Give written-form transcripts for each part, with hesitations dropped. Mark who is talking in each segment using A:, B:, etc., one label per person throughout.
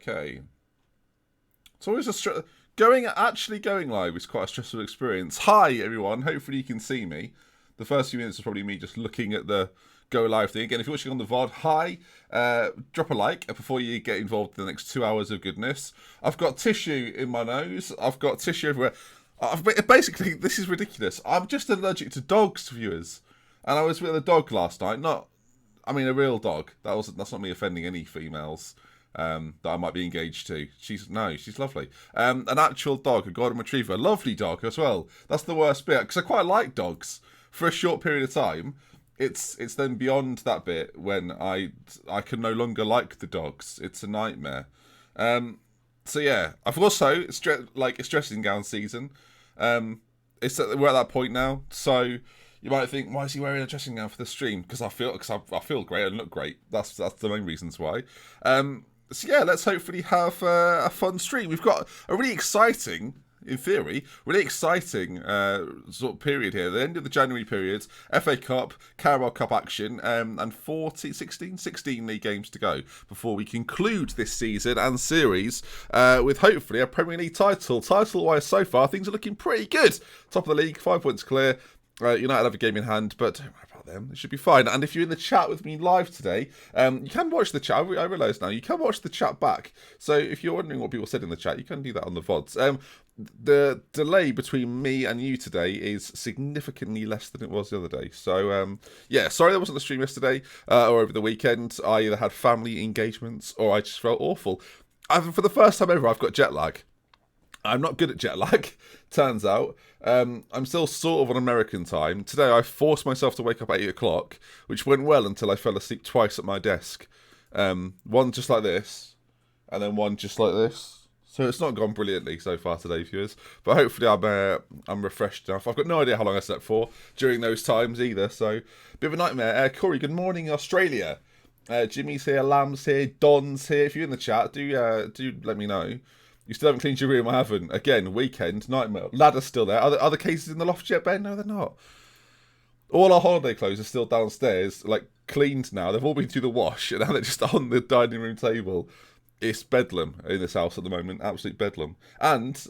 A: Okay. It's always actually going live is quite a stressful experience. Hi everyone, hopefully you can see me. The first few minutes is probably me just looking at the go live thing. Again, if you're watching on the VOD, hi, drop a like before you get involved in the next 2 hours of goodness. I've got tissue in my nose. I've got tissue everywhere. Basically, this is ridiculous. I'm just allergic to dogs, viewers. And I was with a dog last night. A real dog. That's not me offending any females that I might be engaged to. She's lovely. An actual dog, a golden retriever, a lovely dog as well. That's the worst bit because I quite like dogs for a short period of time. It's then beyond that bit when I can no longer like the dogs. It's a nightmare. So yeah, I've also it's dressing gown season. We're at that point now, so you might think, why is he wearing a dressing gown for the stream? Because I feel great and look great. That's the main reasons why. So yeah, let's hopefully have a fun stream. We've got a really exciting, in theory, sort of period here. The end of the January period, FA Cup, Carabao Cup action, and 16 league games to go before we conclude this season and series with hopefully a Premier League title. Title-wise so far, things are looking pretty good. Top of the league, 5 points clear. United have a game in hand, but don't worry about them. It should be fine. And if you're in the chat with me live today, you can watch the chat. I realise now, you can watch the chat back. So if you're wondering what people said in the chat, you can do that on the VODs. The delay between me and you today is significantly less than it was the other day. So, sorry there wasn't a stream yesterday or over the weekend. I either had family engagements or I just felt awful. For the first time ever, I've got jet lag. I'm not good at jet lag, turns out. I'm still sort of on American time. Today I forced myself to wake up at 8 o'clock, which went well until I fell asleep twice at my desk. One just like this, and then one just like this. So it's not gone brilliantly so far today, viewers. But hopefully I'm refreshed enough. I've got no idea how long I slept for during those times either. So, bit of a nightmare. Corey, good morning, Australia. Jimmy's here, Lamb's here, Don's here. If you're in the chat, do let me know. You still haven't cleaned your room, I haven't. Again, weekend, nightmare. Ladder's still there. Other cases in the loft yet, Ben? No, they're not. All our holiday clothes are still downstairs, cleaned now. They've all been through the wash, and now they're just on the dining room table. It's bedlam in this house at the moment. Absolute bedlam. And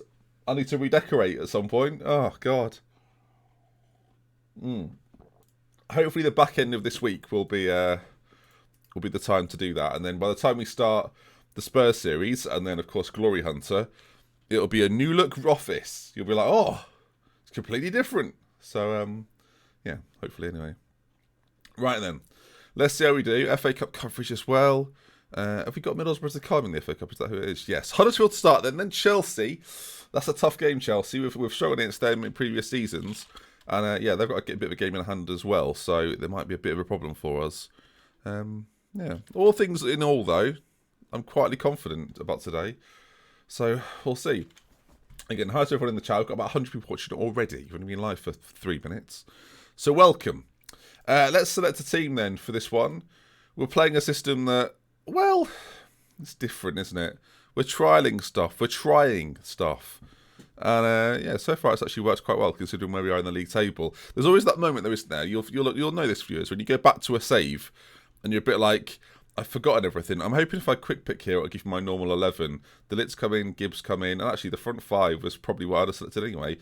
A: I need to redecorate at some point. Oh, God. Hopefully the back end of this week will be the time to do that. And then by the time we start the Spurs series, and then, of course, Glory Hunter, it'll be a new look office. You'll be like, oh, it's completely different. So, hopefully anyway. Right then, let's see how we do. FA Cup coverage as well. Have we got Middlesbrough to come in the FA Cup? Is that who it is? Yes. Huddersfield to start then Chelsea. That's a tough game, Chelsea. We've struggled against them in previous seasons. And, they've got to get a bit of a game in hand as well. So there might be a bit of a problem for us. All things in all, though, I'm quietly confident about today. So, we'll see. Again, hi to everyone in the chat. I've got about 100 people watching already. You've only been live for 3 minutes. So, welcome. Let's select a team then for this one. We're playing a system that, well, it's different, isn't it? We're trialling stuff. We're trying stuff. And, so far it's actually worked quite well considering where we are in the league table. There's always that moment, though, isn't there? You'll know this, viewers, when you go back to a save and you're a bit like, I've forgotten everything. I'm hoping if I quick pick here, it'll give me my normal 11. The Litz come in, Gibbs come in, and actually the front 5 was probably what I'd have selected anyway.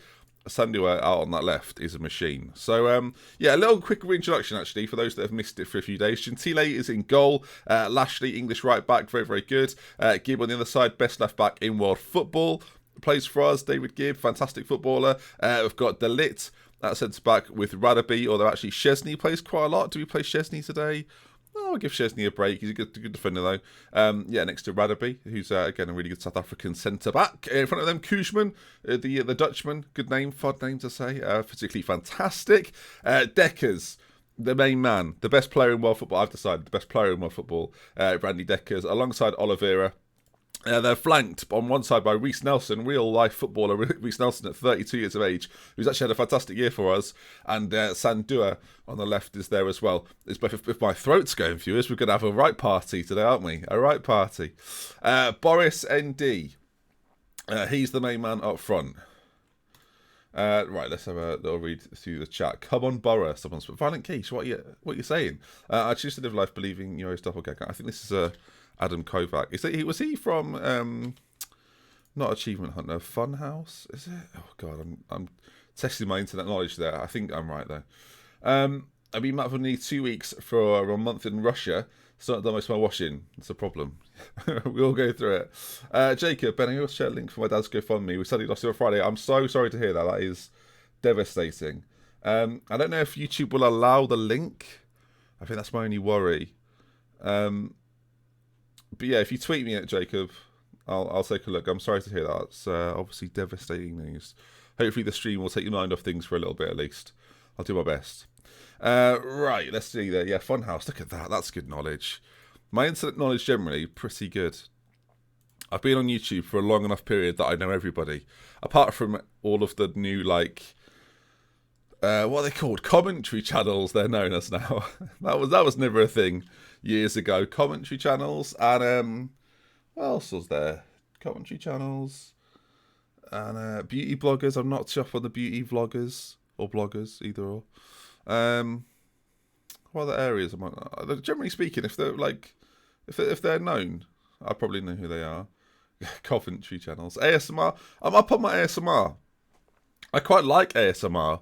A: Sandua out on that left is a machine. So, a little quick reintroduction actually for those that have missed it for a few days. Gentile is in goal. Lashley, English right back, very, very good. Gibb on the other side, best left back in world football. Plays for us, David Gibb, fantastic footballer. We've got De Ligt at centre back with Radaby, although actually Chesney plays quite a lot. Do we play Chesney today? I'll give Chesney a break. He's a good defender, though. Next to Radaby, who's, again, a really good South African centre-back. In front of them, Koeman, the Dutchman. Good name, fun name to say. Particularly fantastic. Deckers, the main man. The best player in world football. I've decided the best player in world football. Brandy Deckers, alongside Oliveira. They're flanked on one side by Reece Nelson, real-life footballer Reece Nelson at 32 years of age, who's actually had a fantastic year for us. And Sandua on the left is there as well. If my throat's going, viewers, we're going to have a right party today, aren't we? A right party. Boris ND. He's the main man up front. Right, let's have a little read through the chat. Come on, Borough. Someone's put Violent Quiche. What are you saying? I choose to live life believing you're a doppelganger. I think this is Adam Kovac. Was he from not Achievement Hunter, Funhouse? Is it? Oh god, I'm testing my internet knowledge there. I think I'm right there. I've been back for nearly 2 weeks for a month in Russia. Still not done most of my washing. It's a problem. We all go through it. Jacob, Ben, I will share a link for my dad's GoFundMe. We sadly lost it on Friday. I'm so sorry to hear that. That is devastating. I don't know if YouTube will allow the link. I think that's my only worry. But yeah, if you tweet me at Jacob, I'll take a look. I'm sorry to hear that. It's obviously devastating news. Hopefully the stream will take your mind off things for a little bit at least. I'll do my best. Right, let's see there. Yeah, Funhouse. Look at that. That's good knowledge. My internet knowledge generally pretty good. I've been on YouTube for a long enough period that I know everybody, apart from all of the new what are they called? Commentary channels. They're known as now. that was never a thing years ago. Commentary channels and what else was there? Commentary channels and beauty bloggers. I'm not too up on the beauty vloggers or bloggers, either or. What other areas am I? Generally speaking, if they're if they're known, I probably know who they are. Coventry channels, ASMR. I'm up on my ASMR. I quite like ASMR,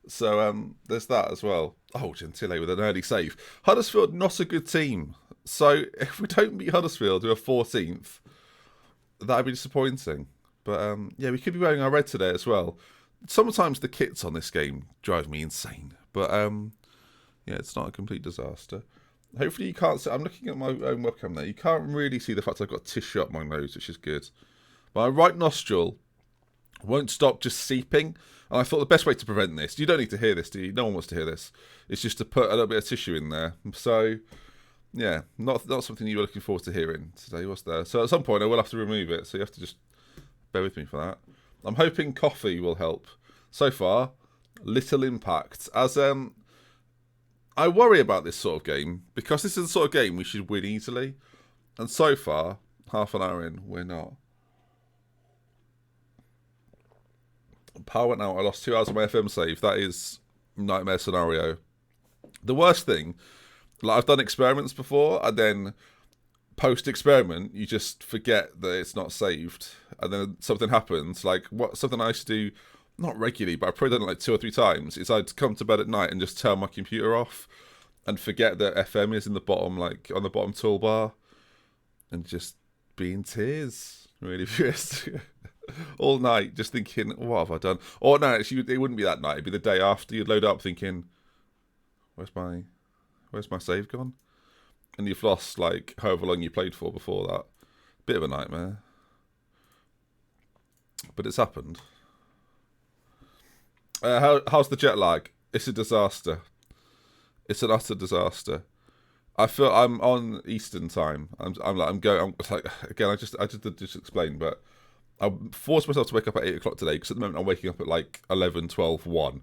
A: so there's that as well. Oh, Gentile with an early save. Huddersfield, not a good team. So if we don't beat Huddersfield, we're 14th. That'd be disappointing. But yeah, we could be wearing our red today as well. Sometimes the kits on this game drive me insane. But yeah, it's not a complete disaster. Hopefully you can't see. I'm looking at my own webcam there. You can't really see the fact I've got tissue up my nose, which is good. My right nostril won't stop just seeping. And I thought the best way to prevent this, you don't need to hear this, do you? No one wants to hear this. It's just to put a little bit of tissue in there. So yeah, not something you were looking forward to hearing today, was there? So at some point I will have to remove it. So you have to just bear with me for that. I'm hoping coffee will help. So far, little impact. As I worry about this sort of game, because this is the sort of game we should win easily. And so far, half an hour in, we're not. Power went out. I lost 2 hours of my FM save. That is nightmare scenario. The worst thing, I've done experiments before, and then post-experiment, you just forget that it's not saved. And then something happens. Something I used to do, not regularly, but I've probably done it 2 or 3 times, is I'd come to bed at night and just turn my computer off and forget that FM is in the bottom, on the bottom toolbar, and just be in tears, really furious. All night, just thinking, what have I done? Or no, actually, it wouldn't be that night. It'd be the day after. You'd load up thinking, where's my save gone? And you've lost, however long you played for before that. Bit of a nightmare. But it's happened. How's the jet lag? It's a disaster. It's an utter disaster. I feel I'm on Eastern time. Again, I just explain, but I forced myself to wake up at 8 o'clock today, because at the moment I'm waking up at 11, 12, 1.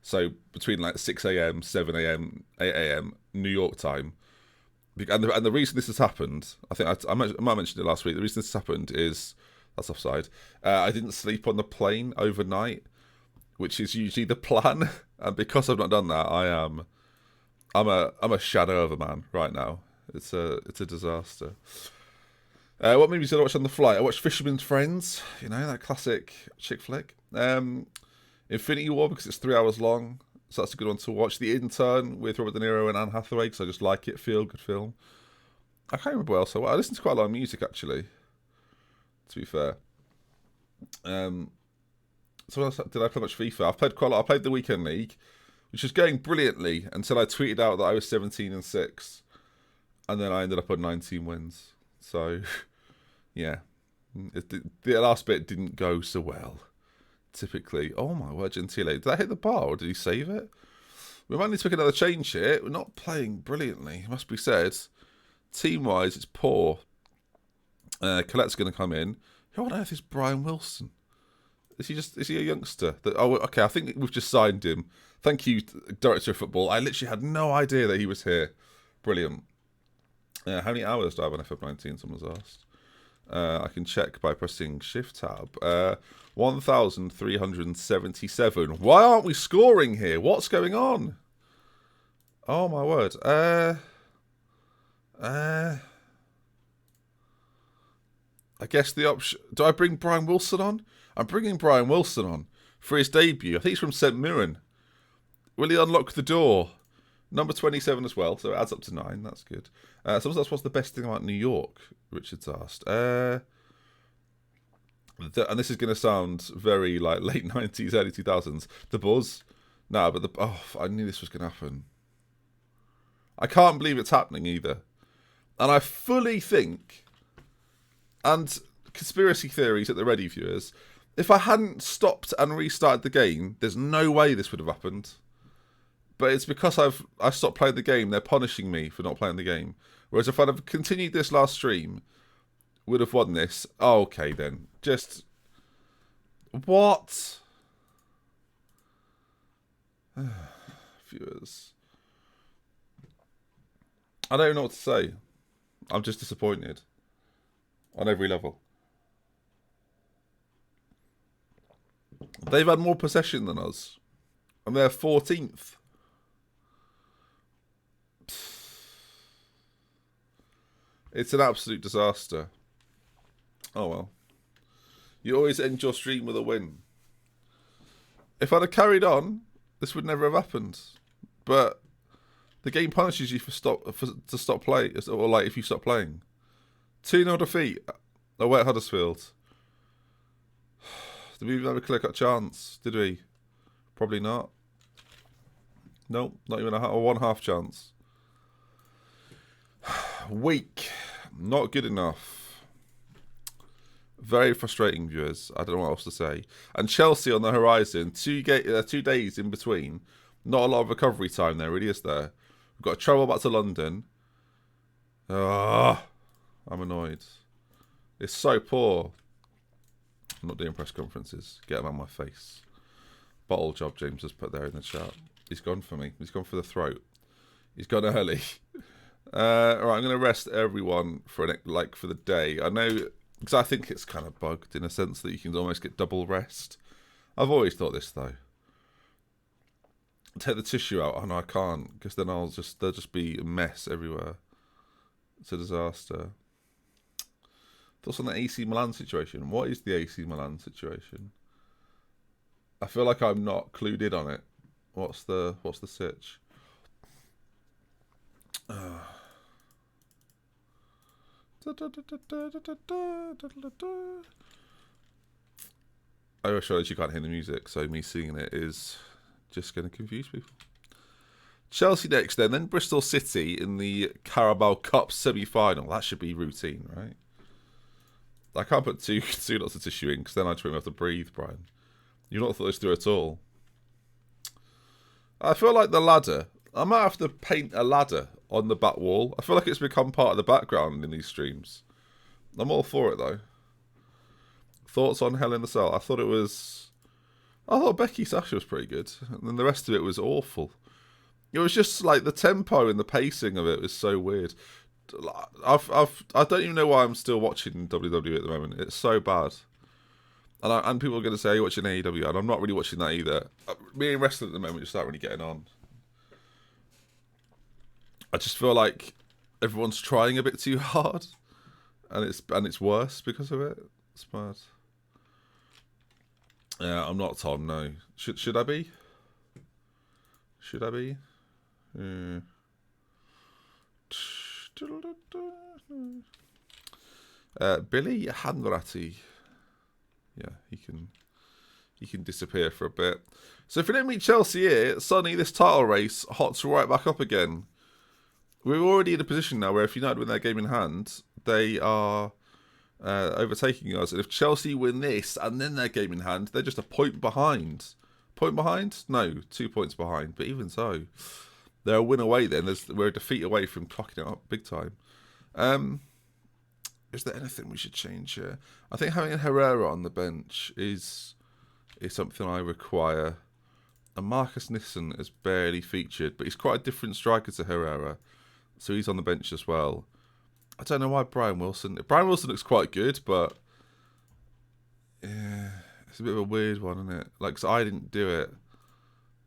A: So between 6 a.m, 7 a.m, 8 a.m, New York time. And the reason this has happened, I think I might have mentioned it last week. The reason this has happened is, that's offside. I didn't sleep on the plane overnight, which is usually the plan. And because I've not done that, I'm a shadow of a man right now. It's a disaster. What movies did I watch on the flight? I watched Fisherman's Friends, that classic chick flick. Infinity War, because it's 3 hours long, so that's a good one to watch. The Intern with Robert De Niro and Anne Hathaway, because I just like it. Feel good film. I can't remember what else I listened to quite a lot of music, actually, to be fair. So what else did I play much FIFA? I've played quite a lot. I played the Weekend League, which was going brilliantly until I tweeted out that I was 17-6, and then I ended up on 19 wins. So, yeah, the last bit didn't go so well. Typically, oh my word, Gentile, did I hit the bar or did he save it? We might need to make another change here. We're not playing brilliantly, it must be said. Team-wise, it's poor. Colette's going to come in. Who on earth is Brian Wilson? Is he a youngster? Okay, I think we've just signed him. Thank you, Director of Football. I literally had no idea that he was here. Brilliant. How many hours do I have on FF19? Someone's asked. I can check by pressing Shift Tab. 1,377. Why aren't we scoring here? What's going on? Oh my word. I guess the option... Do I bring Brian Wilson on? I'm bringing Brian Wilson on for his debut. I think he's from St Mirren. Will he unlock the door? Number 27 as well, so it adds up to 9. That's good. So that's what's the best thing about New York, Richard's asked. And this is going to sound very like late 90s, early 2000s. The buzz. No, but I knew this was going to happen. I can't believe it's happening either. And I fully think, and conspiracy theories at the ready, viewers, if I hadn't stopped and restarted the game, there's no way this would have happened. But it's because I stopped playing the game, they're punishing me for not playing the game. Whereas if I'd have continued this last stream, would have won this. Oh, okay then. Just... What? Viewers. I don't know what to say. I'm just disappointed. On every level. They've had more possession than us. And they're 14th. It's an absolute disaster. Oh well. You always end your stream with a win. If I'd have carried on, this would never have happened. But the game punishes you to stop playing, or like if you stop playing. 2-0 defeat away at Huddersfield. Did we even have a clear-cut chance? Did we? Probably not. Nope, not even a 1/2 chance. Weak. Not good enough. Very frustrating, viewers. I don't know what else to say. And Chelsea on the horizon. 2 days in between. Not a lot of recovery time there, really, is there? We've got to travel back to London. I'm annoyed. It's so poor. I'm not doing press conferences. Get them out of my face. Bottle job James has put there in the chat. He's gone for me. He's gone for the throat. He's gone early. Alright, I'm going to rest everyone for the day. I know, because I think it's kind of bugged in a sense that you can almost get double rest. I've always thought this though. Take the tissue out. Oh no, I can't, because then there'll just be a mess everywhere. It's a disaster. Thoughts on the AC Milan situation? What is the AC Milan situation? I feel like I'm not clued in on it. What's the sitch? I wish you can't hear the music, so me singing it is just going to confuse people. Chelsea next then Bristol City in the Carabao Cup semi-final. That should be routine, right? I can't put two lots of tissue in, because then I just won't have to breathe, Brian. You've not thought this through at all. I feel like the ladder. I might have to paint a ladder on the back wall. I feel like it's become part of the background in these streams. I'm all for it, though. Thoughts on Hell in the Cell? I thought Becky Sasha was pretty good. And then the rest of it was awful. It was just like the tempo and the pacing of it was so weird. I don't even know why I'm still watching WWE at the moment. It's so bad. And people are going to say, are you watching AEW? And I'm not really watching that either. Me and wrestling at the moment just aren't really getting on. I just feel like everyone's trying a bit too hard. And it's worse because of it. It's bad. Yeah, I'm not Tom, no. Should I be? Should I be? Billy Hanratty. Yeah, he can disappear for a bit. So if we don't meet Chelsea here, suddenly this title race hots right back up again. We're already in a position now where if United win their game in hand, they are overtaking us. And if Chelsea win this and then their game in hand, they're just a point behind. Point behind? No, 2 points behind. But even so, they're a win away then. We're a defeat away from clocking it up big time. Is there anything we should change here? I think having a Herrera on the bench is something I require. And Marcus Nissen has barely featured, but he's quite a different striker to Herrera. So he's on the bench as well. I don't know why Brian Wilson looks quite good, but yeah, it's a bit of a weird one, isn't it? Like, 'cause I didn't do it.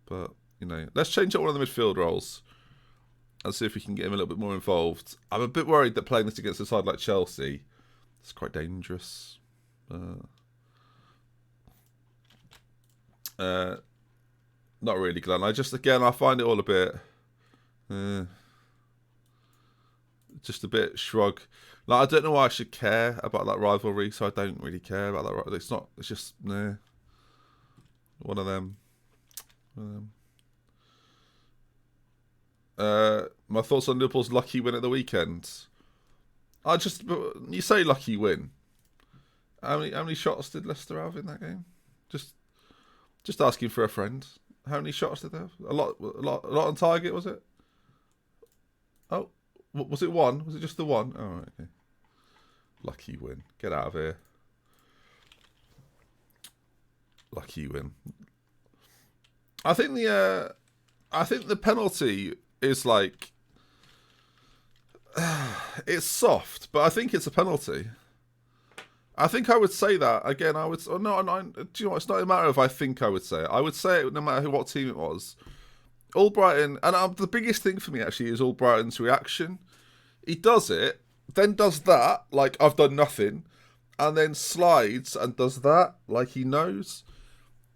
A: But, you know, let's change up one of the midfield roles and see if we can get him a little bit more involved. I'm a bit worried that playing this against a side like Chelsea, It's quite dangerous. Not really, Glenn. I find it all a bit... just a bit shrug. Like, I don't know why I should care about that rivalry, so I don't really care about that. It's just, nah. One of them. My thoughts on Liverpool's lucky win at the weekend. You say lucky win. How many shots did Leicester have in that game? Just asking for a friend. How many shots did they have? A lot on target, was it? Oh, was it one? Was it just the one? Oh, right, okay. Lucky win. Get out of here. Lucky win. I think the penalty is like it's soft, but I think it's a penalty. I think I would say that again. I would. Oh, no, do you know what? It's not a matter of I think I would say it. I would say it no matter what team it was. Albrighton, and the biggest thing for me actually is Albrighton's reaction. He does it, then does that like I've done nothing, and then slides and does that like he knows.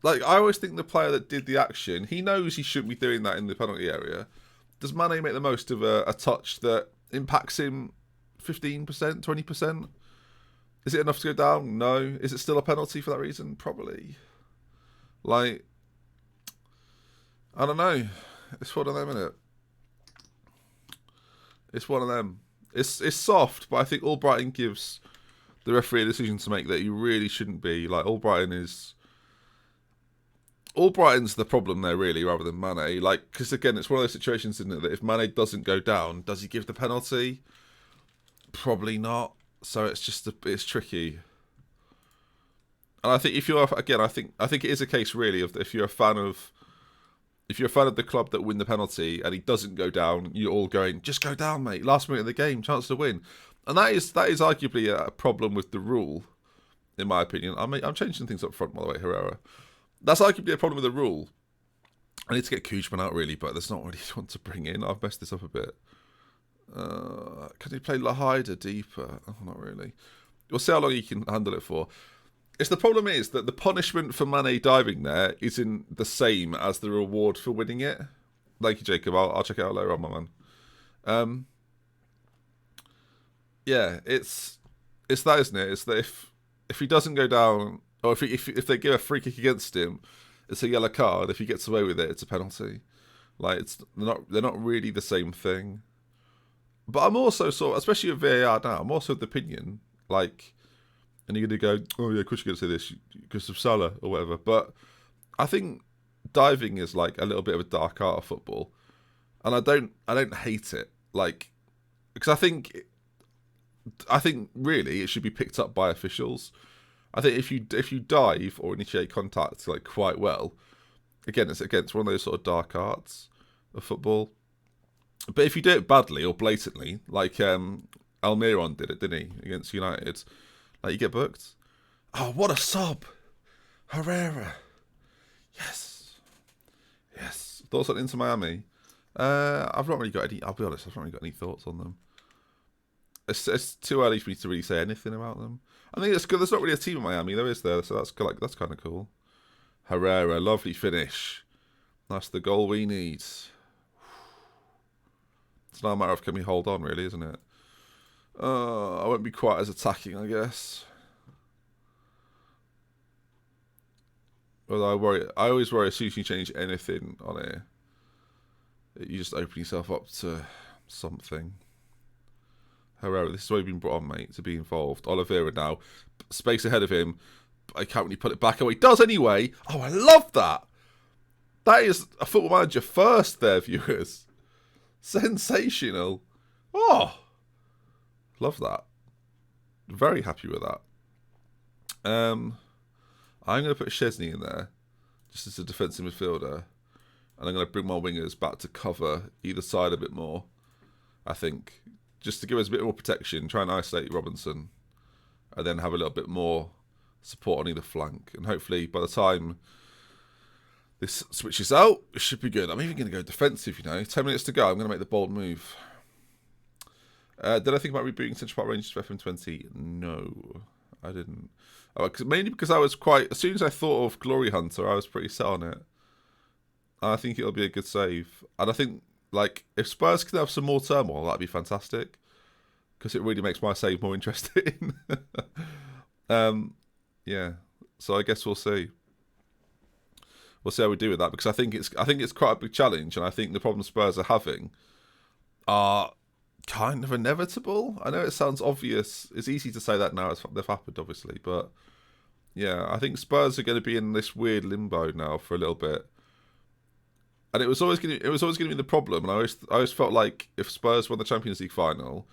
A: Like, I always think the player that did the action, he knows he shouldn't be doing that in the penalty area. Does Mane make the most of a touch that impacts him 15%, 20%? Is it enough to go down? No. Is it still a penalty for that reason? Probably. Like, I don't know. It's one of them, isn't it? It's one of them. It's soft, but I think Albrighton gives the referee a decision to make that he really shouldn't be. Like, Albrighton's the problem there, really, rather than Mane. Like, because again, it's one of those situations, isn't it, that if Mane doesn't go down, does he give the penalty? Probably not. So it's just it's tricky. And I think if you're I think it is a case really of if you're a fan of the club that win the penalty and he doesn't go down, you're all going, just go down, mate. Last minute of the game, chance to win. And that is arguably a problem with the rule, in my opinion. I'm changing things up front, by the way, Herrera. That's arguably a problem with the rule. I need to get Koeman out, really, but there's not really one to bring in. I've messed this up a bit. Can he play Lahida deeper? Oh, not really. We'll see how long he can handle it for. The problem is that the punishment for Mane diving there isn't the same as the reward for winning it. Thank you, Jacob. I'll check it out later on, my man. Yeah, it's that, isn't it? It's that if he doesn't go down, or if they give a free kick against him, it's a yellow card. If he gets away with it, it's a penalty. Like, they're not really the same thing. But I'm also especially with VAR now, I'm also of the opinion, like, and you're going to go, oh yeah, of course you're going to say this because of Salah or whatever. But I think diving is like a little bit of a dark art of football, and I don't hate it, like, because I think really it should be picked up by officials. I think if you dive or initiate contact like quite well, again it's one of those sort of dark arts of football. But if you do it badly or blatantly, like Almiron did it, didn't he, against United? Like, you get booked. Oh, what a sob! Herrera. Yes. Thoughts on Inter Miami? I've not really got any. I'll be honest, I've not really got any thoughts on them. It's too early for me to really say anything about them. I think it's good. There's not really a team in Miami, though, is there? So that's kind of cool. Herrera, lovely finish. That's the goal we need. It's now a matter of can we hold on, really, isn't it? I won't be quite as attacking, I guess. Although I always worry as soon as you change anything on here, you just open yourself up to something. Herrera, this is why you've been brought on, mate, to be involved. Oliveira now, space ahead of him. I can't really put it back away. He does anyway. Oh, I love that. That is a Football Manager first there, viewers. Sensational. Oh, love that. Very happy with that. I'm going to put Szczesny in there, just as a defensive midfielder. And I'm going to bring my wingers back to cover either side a bit more, I think. Just to give us a bit more protection, try and isolate Robinson, and then have a little bit more support on either flank. And hopefully, by the time this switches out, it should be good. I'm even going to go defensive, 10 minutes to go, I'm going to make the bold move. Did I think about rebooting Central Park Rangers for FM20? No, I didn't. Mainly because I was quite... As soon as I thought of Glory Hunter, I was pretty set on it. I think it'll be a good save. And I think, like, if Spurs can have some more turmoil, that'd be fantastic. Because it really makes my save more interesting. Yeah. So I guess we'll see. We'll see how we do with that. Because I think it's quite a big challenge. And I think the problems Spurs are having are kind of inevitable. I know it sounds obvious. It's easy to say that now. They've happened, obviously. But, yeah, I think Spurs are going to be in this weird limbo now for a little bit. And it was always going to be the problem. And I always felt like if Spurs won the Champions League final,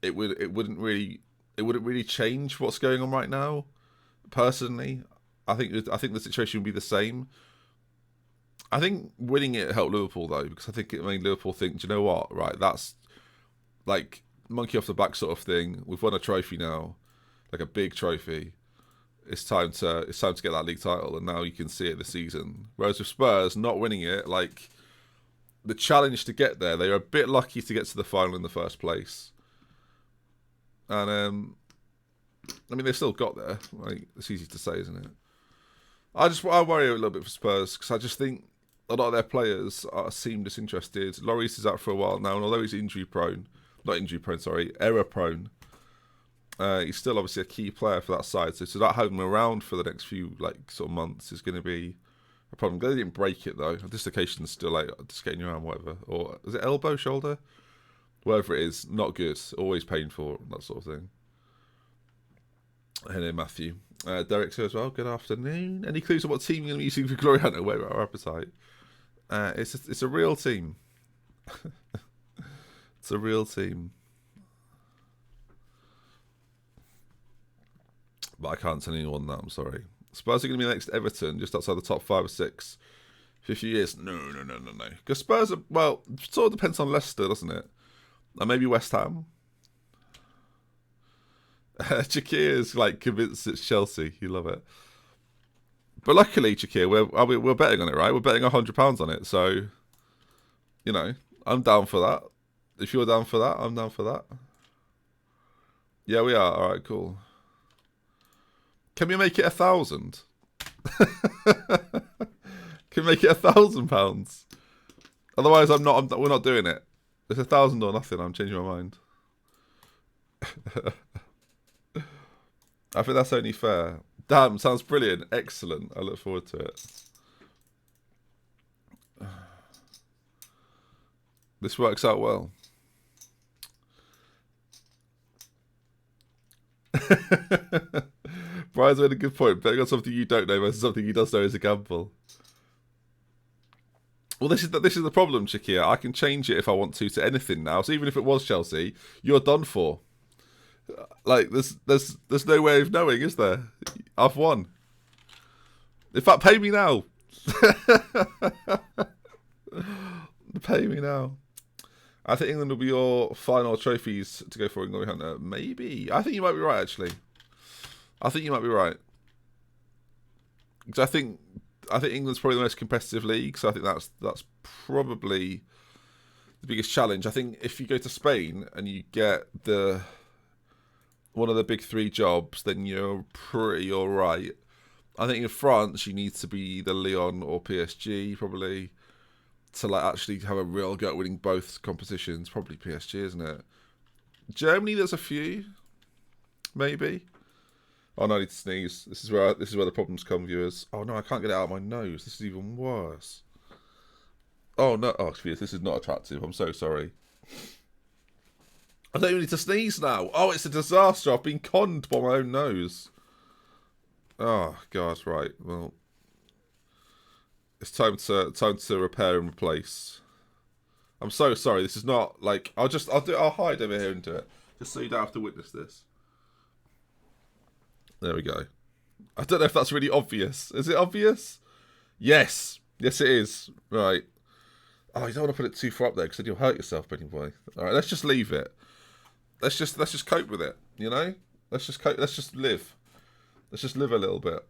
A: it wouldn't really change what's going on right now. Personally, I think the situation would be the same. I think winning it helped Liverpool though, because I think it made Liverpool think, do you know what? Right, that's like monkey off the back sort of thing. We've won a trophy now, like a big trophy. It's time to get that league title, and now you can see it this season. Whereas with Spurs not winning it, like the challenge to get there, they were a bit lucky to get to the final in the first place. And I mean, they still got there. Like, it's easy to say, isn't it? I worry a little bit for Spurs because I just think a lot of their players seem disinterested. Lloris is out for a while now, and although he's error prone, he's still obviously a key player for that side. So not having him around for the next few sort of months is going to be a problem. They didn't break it though. A dislocation is still like dislocating your arm, whatever, or is it elbow, shoulder, whatever it is, not good. Always painful, that sort of thing. Hello, Matthew. Derek's here as well. Good afternoon. Any clues on what team you're going to be using for Glory Hunter? Where our appetite? It's a real team. It's a real team. But I can't tell anyone that, I'm sorry. Spurs are going to be next to Everton, just outside the top 5 or 6 for a few years. No. Because Spurs are, well, it sort of depends on Leicester, doesn't it? And maybe West Ham. Shakir is like convinced it's Chelsea. You love it. But luckily, Shakir, we're betting on it, right? We're betting £100 on it. So, you know, I'm down for that. If you're down for that, I'm down for that. Yeah, we are. All right, cool. Can we make it 1,000? Can we make it £1,000? Otherwise, we're not doing it. It's 1,000 or nothing. I'm changing my mind. I think that's only fair. Damn, sounds brilliant. Excellent. I look forward to it. This works out well. Brian's made a good point. Betting on something you don't know versus something he does know is a gamble. Well, this is the problem, Shakir. I can change it if I want to anything now. So even if it was Chelsea, you're done for. Like there's no way of knowing, is there? I've won. In fact, pay me now. Pay me now. I think England will be your final trophies to go for in Glory Hunter. Maybe. I think you might be right, actually. I think you might be right. Because I think England's probably the most competitive league, so I think that's probably the biggest challenge. I think if you go to Spain and you get one of the big 3 jobs, then you're pretty all right. I think in France you need to be either Lyon or PSG probably to actually have a real go at winning both competitions. Probably PSG, isn't it? Germany, there's a few, maybe. Oh no, I need to sneeze. This is where the problems come, viewers. Oh no, I can't get it out of my nose. This is even worse. Oh no, excuse me, this is not attractive. I'm so sorry. I don't even need to sneeze now. Oh, it's a disaster. I've been conned by my own nose. Oh God, right. Well, it's time to repair and replace. I'm so sorry. This is not like I'll hide over here and do it, just so you don't have to witness this. There we go. I don't know if that's really obvious. Is it obvious? Yes. Yes, it is. Right. Oh, you don't want to put it too far up there because then you'll hurt yourself, Benny boy. All right, let's just leave it. Let's just cope with it. You know. Let's just cope. Let's just live. Let's just live a little bit.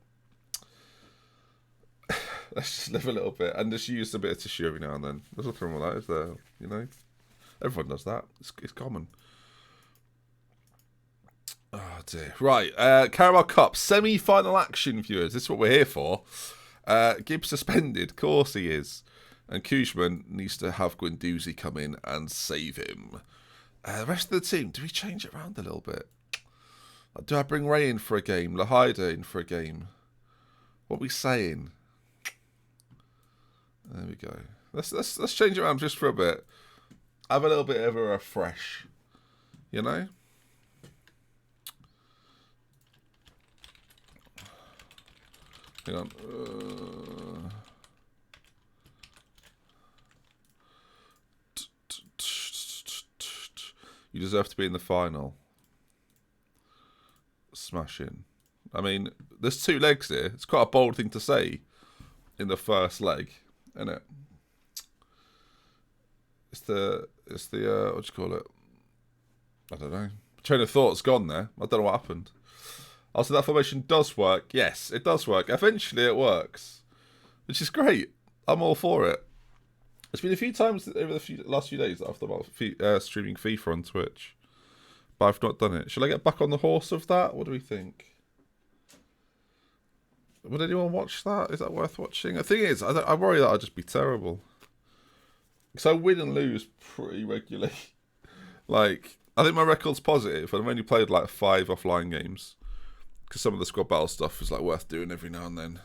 A: Let's just live a little bit and just use a bit of tissue every now and then. There's nothing wrong with that, is there? You know. Everyone does that. It's common. Oh dear. Right, Carabao Cup semi-final action, viewers. This is what we're here for. Gibbs suspended, of course he is, and Koeman needs to have Guendouzi come in and save him. The rest of the team, do we change it around a little bit? Do I bring Ray in for a game? Lahida in for a game? What are we saying? There we go. Let's change it around just for a bit. Have a little bit of a refresh. You know? Hang on. You deserve to be in the final. Smashing. I mean, there's 2 legs here. It's quite a bold thing to say in the first leg, isn't it? It's the what do you call it? I don't know. Train of thought's gone there. I don't know what happened. Also, that formation does work. Yes, it does work. Eventually, it works, which is great. I'm all for it. It's been a few times over the last few days that I've thought about streaming FIFA on Twitch, but I've not done it. Shall I get back on the horse of that? What do we think? Would anyone watch that? Is that worth watching? The thing is, I worry that I'd just be terrible. Because I win and lose pretty regularly. Like, I think my record's positive, and I've only played like 5 offline games. Because some of the squad battle stuff is like worth doing every now and then.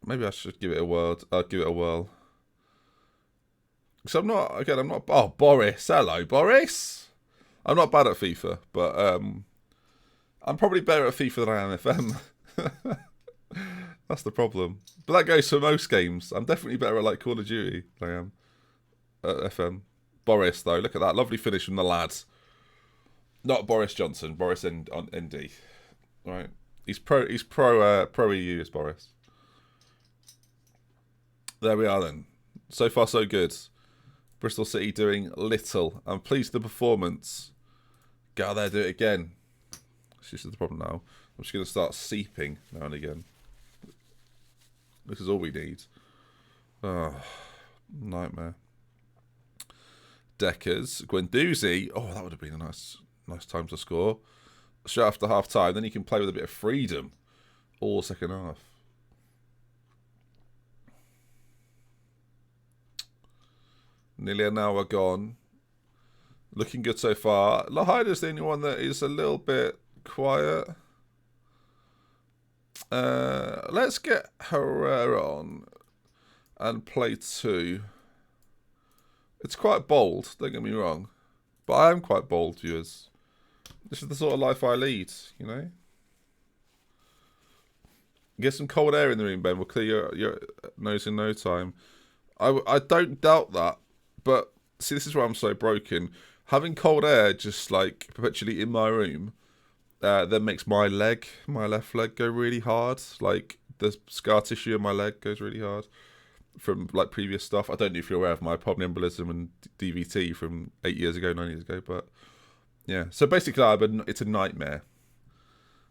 A: Maybe I should give it a whirl. Give it a whirl. Because I'm not. Oh, Boris. Hello, Boris. I'm not bad at FIFA, but I'm probably better at FIFA than I am FM. That's the problem. But that goes for most games. I'm definitely better at like Call of Duty than I am at FM. Boris, though, look at that lovely finish from the lads. Not Boris Johnson. Boris on ND. Right. He's pro EU is Boris. There we are then. So far so good. Bristol City doing little. I'm pleased with the performance. Get out there, do it again. This is the problem now. I'm just going to start seeping now and again. This is all we need. Oh, nightmare. Deckers. Guendouzi. Oh, that would have been a nice time to score. Straight after half time. Then you can play with a bit of freedom all second half. Nearly an hour gone. Looking good so far. Lahida's the only one that is a little bit quiet. Let's get Herrera on and play 2. It's quite bold, don't get me wrong. But I am quite bold, viewers. This is the sort of life I lead, you know? Get some cold air in the room, Ben. We'll clear your nose in no time. I don't doubt that. But, see, this is where I'm so broken. Having cold air just, like, perpetually in my room, then makes my left leg, go really hard. Like, the scar tissue in my leg goes really hard from, like, previous stuff. I don't know if you're aware of my pulmonary embolism and DVT from 9 years ago, but, yeah. So, basically, it's a nightmare.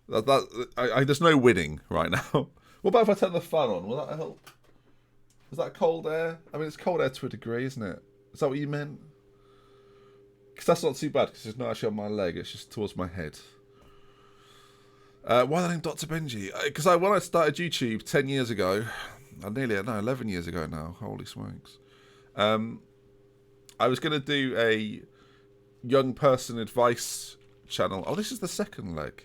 A: There's no winning right now. What about if I turn the fan on? Will that help? Is that cold air? I mean, it's cold air to a degree, isn't it? Is that what you meant? Because that's not too bad, because it's not actually on my leg, it's just towards my head. Why the name Dr. Benji? Because when I started YouTube 10 years ago, 11 years ago now, holy smokes. I was going to do a young person advice channel. Oh, this is the second leg.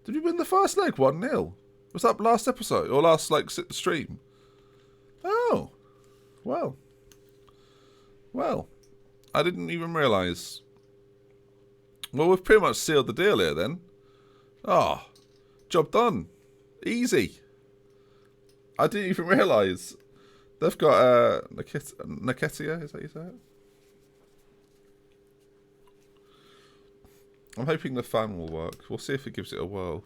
A: Did we win the first leg 1-0? Was that last episode? Or last, like, stream? Oh. Well, I didn't even realise. Well, we've pretty much sealed the deal here then. Oh, job done. Easy. I didn't even realise. They've got Niketia, is that you say it? I'm hoping the fan will work. We'll see if it gives it a whirl.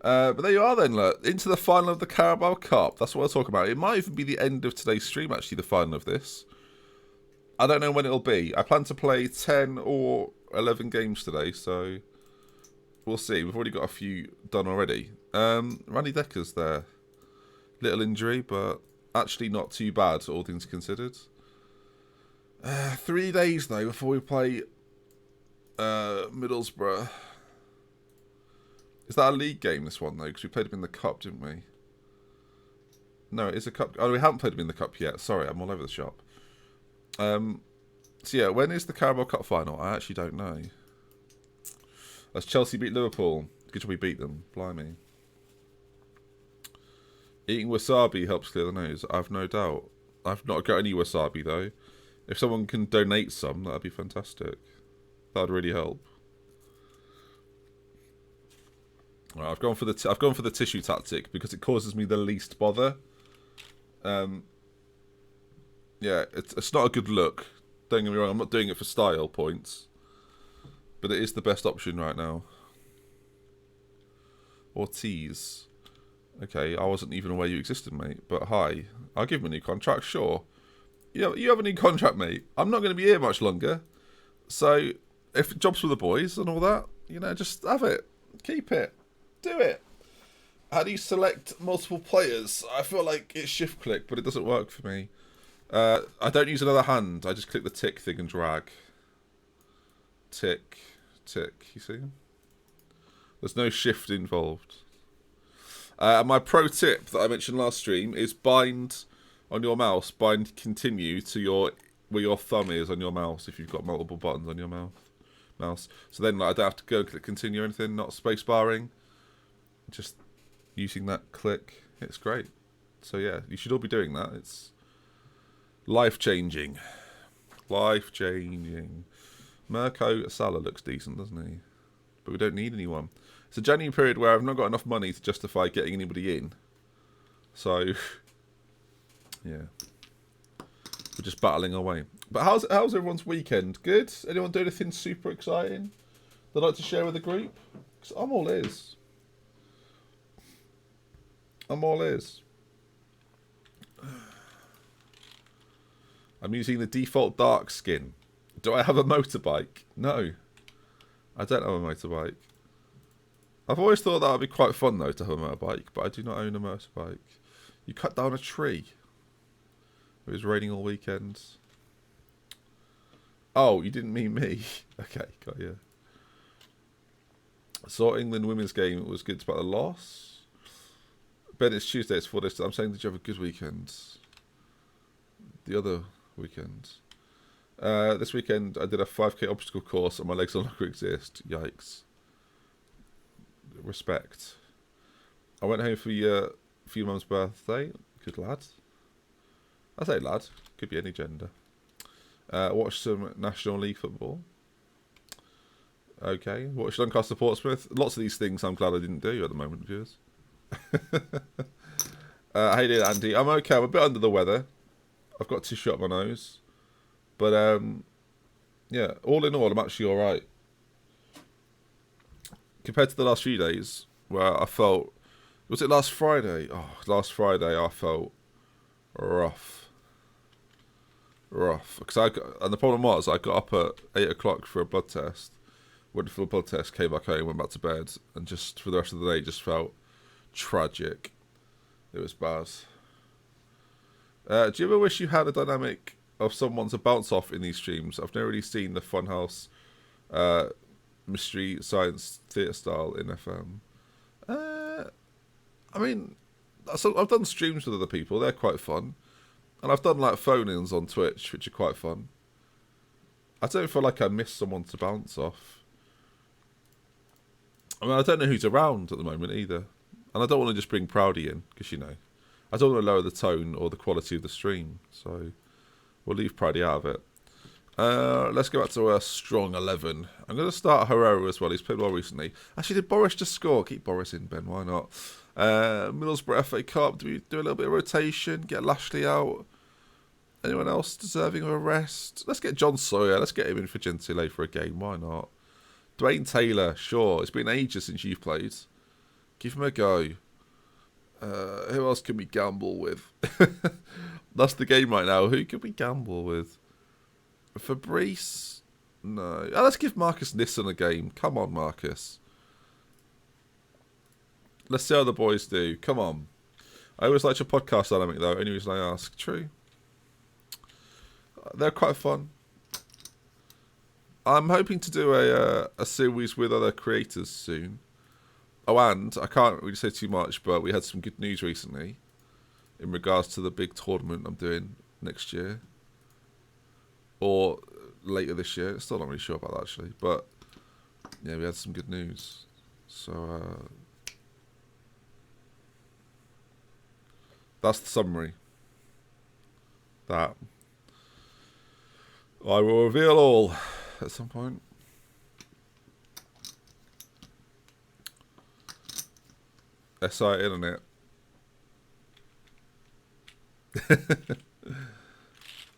A: But there you are then, look. Into the final of the Carabao Cup. That's what we're talking about. It might even be the end of today's stream, actually, the final of this. I don't know when it'll be. I plan to play 10 or 11 games today, so we'll see. We've already got a few done already. Randy Decker's there. Little injury, but actually not too bad, all things considered. 3 days, though, before we play Middlesbrough. Is that a league game, this one, though? Because we played them in the cup, didn't we? No, it is a cup. Oh, we haven't played them in the cup yet. Sorry, I'm all over the shop. So, yeah, when is the Carabao Cup final? I actually don't know. As Chelsea beat Liverpool. Good job we beat them. Blimey. Eating wasabi helps clear the nose. I've no doubt. I've not got any wasabi, though. If someone can donate some, that'd be fantastic. That'd really help. Right, I've gone for the tissue tactic because it causes me the least bother. Yeah, it's not a good look. Don't get me wrong, I'm not doing it for style points, but it is the best option right now. Ortiz. Okay, I wasn't even aware you existed, mate. But hi, I'll give him a new contract, sure. You have a new contract, mate. I'm not going to be here much longer, so if jobs for the boys and all that, you know, just have it, keep it, do it. How do you select multiple players? I feel like it's shift click, but it doesn't work for me. I don't use another hand. I just click the tick thing and drag. Tick, tick. You see? There's no shift involved. My pro tip that I mentioned last stream is bind on your mouse. Bind continue to where your thumb is on your mouse if you've got multiple buttons on your mouse. So then I don't have to go click continue or anything. Not space barring. Just using that click. It's great. So yeah, you should all be doing that. It's life-changing. Life-changing. Mirko Salah looks decent, doesn't he? But we don't need anyone. It's a January period where I've not got enough money to justify getting anybody in. So, yeah. We're just battling away. But how's everyone's weekend? Good? Anyone do anything super exciting they'd like to share with the group? 'Cause I'm all ears. I'm all ears. I'm using the default dark skin. Do I have a motorbike? No. I don't have a motorbike. I've always thought that would be quite fun, though, to have a motorbike, but I do not own a motorbike. You cut down a tree. It was raining all weekend. Oh, you didn't mean me. Okay, got you. Saw England women's game. It was good about the loss. Ben, it's Tuesday. It's 4 days. I'm saying, did you have a good weekend? The other weekend. This weekend, I did a 5k obstacle course and my legs no longer exist. Yikes. Respect. I went home for your mum's birthday. Good lad. I say lad. Could be any gender. Watched some National League football. Okay. Watched Doncaster Portsmouth. Lots of these things I'm glad I didn't do at the moment, viewers. How you doing, Andy? I'm okay. I'm a bit under the weather. I've got tissue up my nose. But, yeah, all in all, I'm actually alright. Compared to the last few days, where I felt... Was it last Friday? Oh, last Friday I felt rough. Because and the problem was, I got up at 8 o'clock for a blood test. Went for a blood test, came back home, went back to bed. And just for the rest of the day, just felt tragic. It was bad. Do you ever wish you had a dynamic of someone to bounce off in these streams? I've never really seen the Funhouse mystery science theatre style in FM. I mean, I've done streams with other people. They're quite fun. And I've done like phone-ins on Twitch, which are quite fun. I don't feel like I miss someone to bounce off. I mean, I don't know who's around at the moment either. And I don't want to just bring Proudy in, because, you know, I don't want to lower the tone or the quality of the stream. So we'll leave Proudy out of it. Let's go back to our strong 11. I'm going to start Herrera as well. He's played well recently. Actually, did Boris just score? Keep Boris in, Ben. Why not? Middlesbrough FA Cup. Do we do a little bit of rotation? Get Lashley out? Anyone else deserving of a rest? Let's get John Sawyer. Let's get him in for Gentile for a game. Why not? Dwayne Taylor. Sure. It's been ages since you've played. Give him a go. Who else can we gamble with? That's the game right now. Who can we gamble with? Fabrice? No. Let's give Marcus Nisson a game. Come on, Marcus. Let's see how the boys do. Come on. I always liked your podcast dynamic, though. Only reason I ask. True. They're quite fun. I'm hoping to do a series with other creators soon. Oh, and I can't really say too much, but we had some good news recently in regards to the big tournament I'm doing next year. Or later this year. Still not really sure about that, actually. But, yeah, we had some good news. So, that's the summary. That I will reveal all at some point. SI Internet.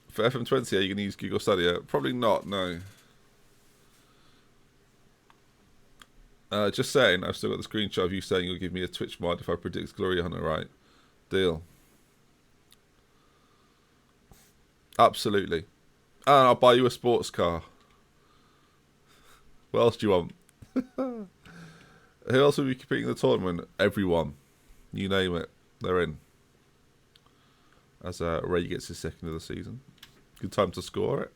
A: For FM20, are you going to use Google Stadia? Probably not, no. Just saying, I've still got the screenshot of you saying you'll give me a Twitch mod if I predict Glory Hunter right. Deal. Absolutely. And I'll buy you a sports car. What else do you want? Who else will be competing in the tournament? Everyone. You name it. They're in. As Ray gets his second of the season. Good time to score it.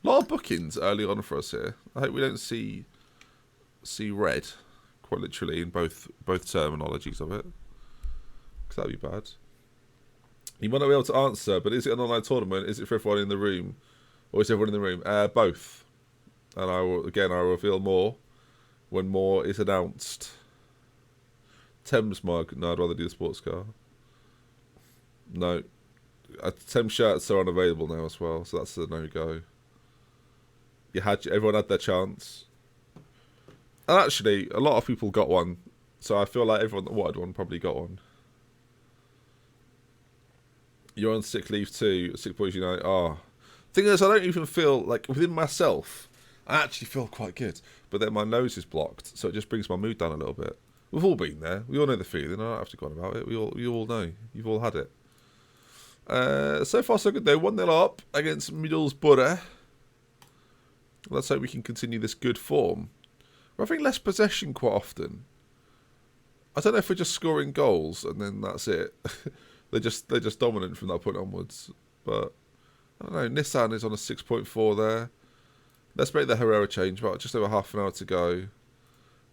A: A lot of bookings early on for us here. I hope we don't see red, quite literally, in both terminologies of it. Because that'd be bad. You might not be able to answer, but is it an online tournament? Is it for everyone in the room? Or is everyone in the room? Both. And I'll reveal more when more is announced. Thames mug. No, I'd rather do the sports car. No. Thames shirts are unavailable now as well, so that's a no-go. Everyone had their chance. And actually, a lot of people got one. So I feel like everyone that wanted one probably got one. You're on sick leave too. Sick Boys Unite. Oh. Thing is, I don't even feel, like, within myself, I actually feel quite good. But then my nose is blocked, so it just brings my mood down a little bit. We've all been there. We all know the feeling. I don't have to go on about it. You all know. You've all had it. So far, so good, though. 1-0 up against Middlesbrough. Let's hope we can continue this good form. We're having less possession quite often. I don't know if we're just scoring goals and then that's it. they're just dominant from that point onwards. But I don't know. Nissan is on a 6.4 there. Let's make the Herrera change. About just over half an hour to go.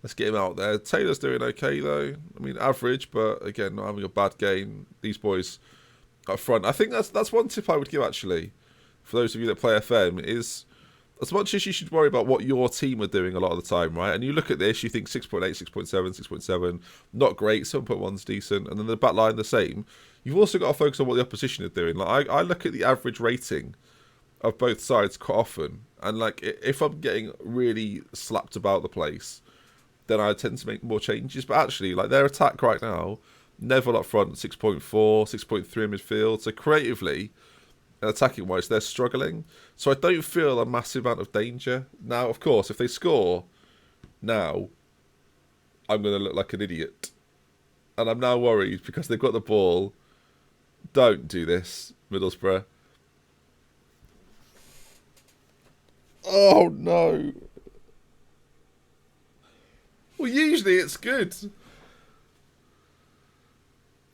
A: Let's get him out there. Taylor's doing okay though. I mean, average, but again, not having a bad game. These boys up front. I think that's one tip I would give actually, for those of you that play FM, is as much as you should worry about what your team are doing a lot of the time, right? And you look at this, you think 6.8, 6.7, 6.7, not great, 7.1's decent, and then the back line the same. You've also got to focus on what the opposition are doing. Like I look at the average rating of both sides quite often, and like if I'm getting really slapped about the place, then I tend to make more changes. But actually, like their attack right now, Neville up front, 6.4, 6.3 in midfield. So creatively and attacking wise, they're struggling. So I don't feel a massive amount of danger. Now, of course, if they score now, I'm going to look like an idiot. And I'm now worried because they've got the ball. Don't do this, Middlesbrough. Oh, no. Well, usually it's good.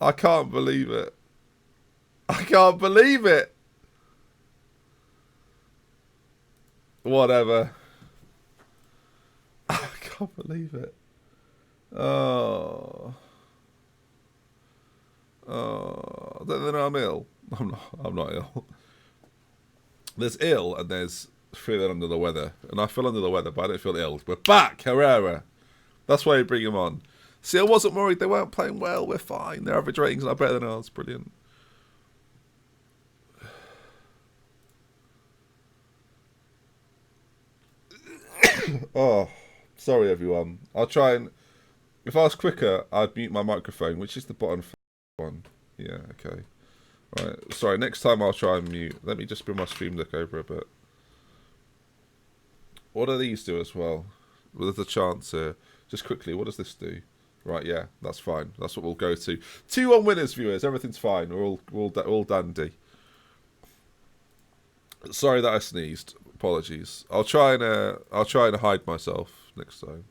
A: I can't believe it. I can't believe it. Whatever. I can't believe it. Oh. Oh. Then I'm ill. I'm not ill. There's ill and there's feeling under the weather. And I feel under the weather, but I don't feel ill. We're back, Herrera. That's why you bring him on. See, I wasn't worried. They weren't playing well. We're fine. Their average ratings are better than ours. Brilliant. Oh, sorry, everyone. I'll try and... If I was quicker, I'd mute my microphone, which is the bottom one. Yeah, okay. Right. Sorry, next time I'll try and mute. Let me just bring my stream deck over a bit. What do these do as well? Well, there's a chance here. Just quickly, what does this do? Right, yeah, that's fine. That's what we'll go to. 2-1 winners, viewers. Everything's fine. We're all dandy. Sorry that I sneezed. Apologies. I'll try and hide myself next time.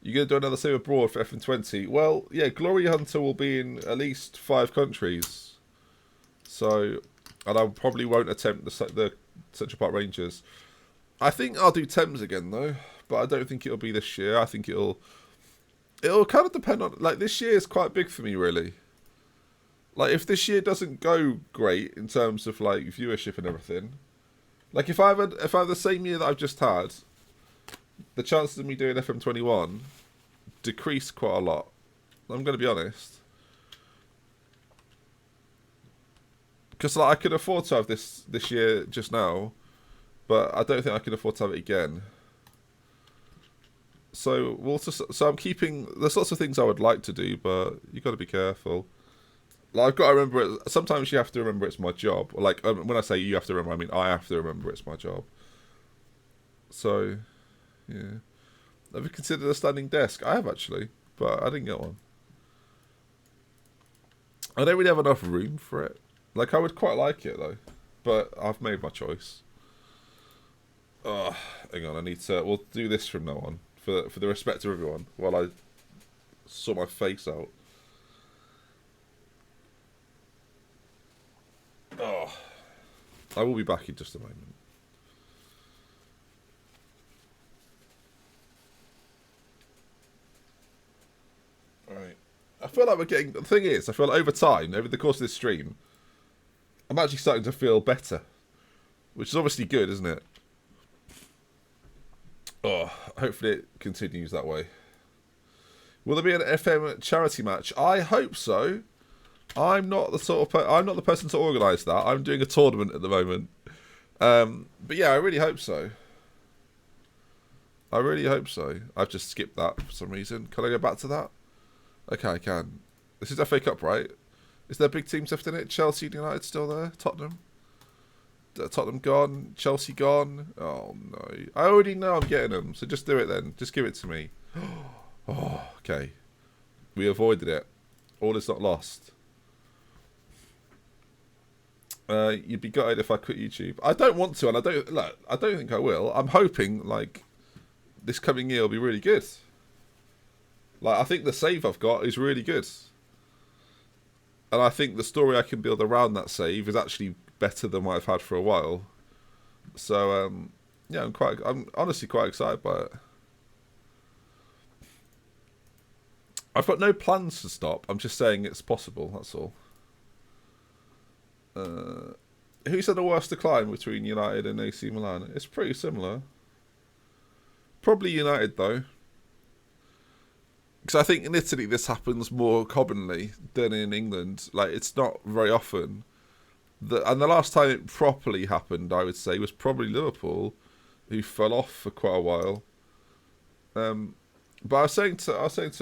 A: You gonna do another save abroad for FM20? Well, yeah, Glory Hunter will be in at least 5 countries. So, and I probably won't attempt the Central Park Rangers. I think I'll do Thames again though, but I don't think it'll be this year. I think it'll kind of depend on, like, this year is quite big for me really. Like, if this year doesn't go great in terms of like viewership and everything, like if I have the same year that I've just had, the chances of me doing FM21 decrease quite a lot. I'm going to be honest, because like I could afford to have this year just now, but I don't think I can afford to have it again. So so I'm keeping. There's lots of things I would like to do, but you got to be careful. Like, I've got to remember it. Sometimes you have to remember it's my job. Like, when I say you have to remember, I mean I have to remember it's my job. So, yeah. Have you considered a standing desk? I have actually, but I didn't get one. I don't really have enough room for it. Like, I would quite like it though, but I've made my choice. Oh, hang on. I need to. We'll do this from now on for the respect of everyone while I sort my face out. Oh, I will be back in just a moment. Alright. I feel like we're getting... The thing is, I feel like over time, over the course of this stream, I'm actually starting to feel better. Which is obviously good, isn't it? Oh, hopefully it continues that way. Will there be an FM charity match? I hope so. I'm not the I'm not the person to organise that. I'm doing a tournament at the moment. But yeah, I really hope so. I really hope so. I've just skipped that for some reason. Can I go back to that? Okay, I can. This is FA Cup, right? Is there big teams left in it? Chelsea, United still there? Tottenham? Tottenham gone? Chelsea gone? Oh no. I already know I'm getting them, so just do it then. Just give it to me. Oh, okay. We avoided it. All is not lost. You'd be gutted if I quit YouTube. I don't want to, and I don't think I will. I'm hoping like this coming year will be really good. Like, I think the save I've got is really good, and I think the story I can build around that save is actually better than what I've had for a while. So yeah, I'm honestly quite excited by it. I've got no plans to stop. I'm just saying it's possible. That's all. Who's had the worst decline between United and AC Milan? It's pretty similar. Probably United though, because I think in Italy this happens more commonly than in England. Like, it's not very often. And the last time it properly happened, I would say, was probably Liverpool, who fell off for quite a while. But I was saying to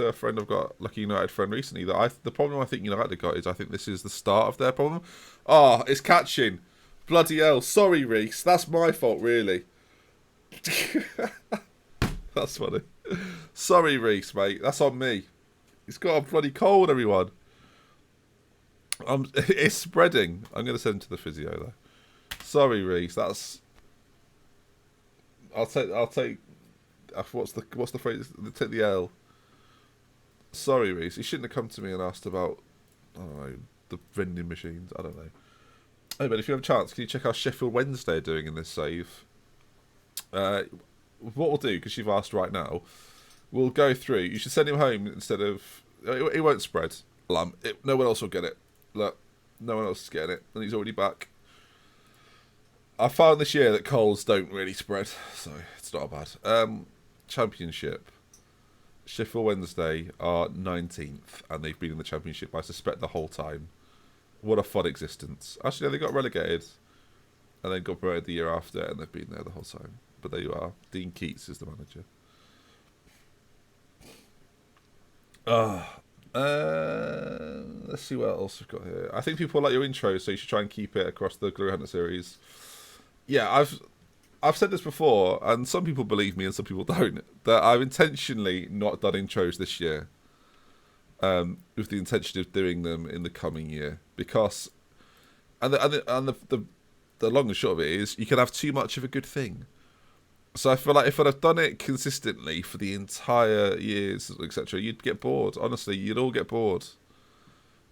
A: a friend I've got, like a United friend recently, that the problem I think United have got is I think this is the start of their problem. Oh, it's catching. Bloody hell. Sorry, Reese. That's my fault, really. That's funny. Sorry, Reese, mate. That's on me. He's got a bloody cold, everyone. It's spreading. I'm going to send him to the physio, though. Sorry, Reese. That's... I'll take... What's the phrase? Take the L. Sorry, Reese. You shouldn't have come to me and asked about, I don't know, the vending machines. I don't know. Hey, but if you have a chance, can you check how Sheffield Wednesday are doing in this save? What we'll do, because you've asked right now, we'll go through. You should send him home instead of... It won't spread. No one else will get it. Look, no one else is getting it, and he's already back. I found this year that colds don't really spread, so it's not bad. Championship. Sheffield Wednesday are 19th, and they've been in the Championship, I suspect, the whole time. What a fun existence. Actually, no, they got relegated, and then got promoted the year after, and they've been there the whole time. But there you are. Dean Keats is the manager. Let's see what else we've got here. I think people like your intro, so you should try and keep it across the Glory Hunter series. Yeah, I've said this before, and some people believe me and some people don't, that I've intentionally not done intros this year, with the intention of doing them in the coming year, because, and the long and short of it is, you can have too much of a good thing. So I feel like if I'd have done it consistently for the entire years, etc., you'd get bored. Honestly, you'd all get bored.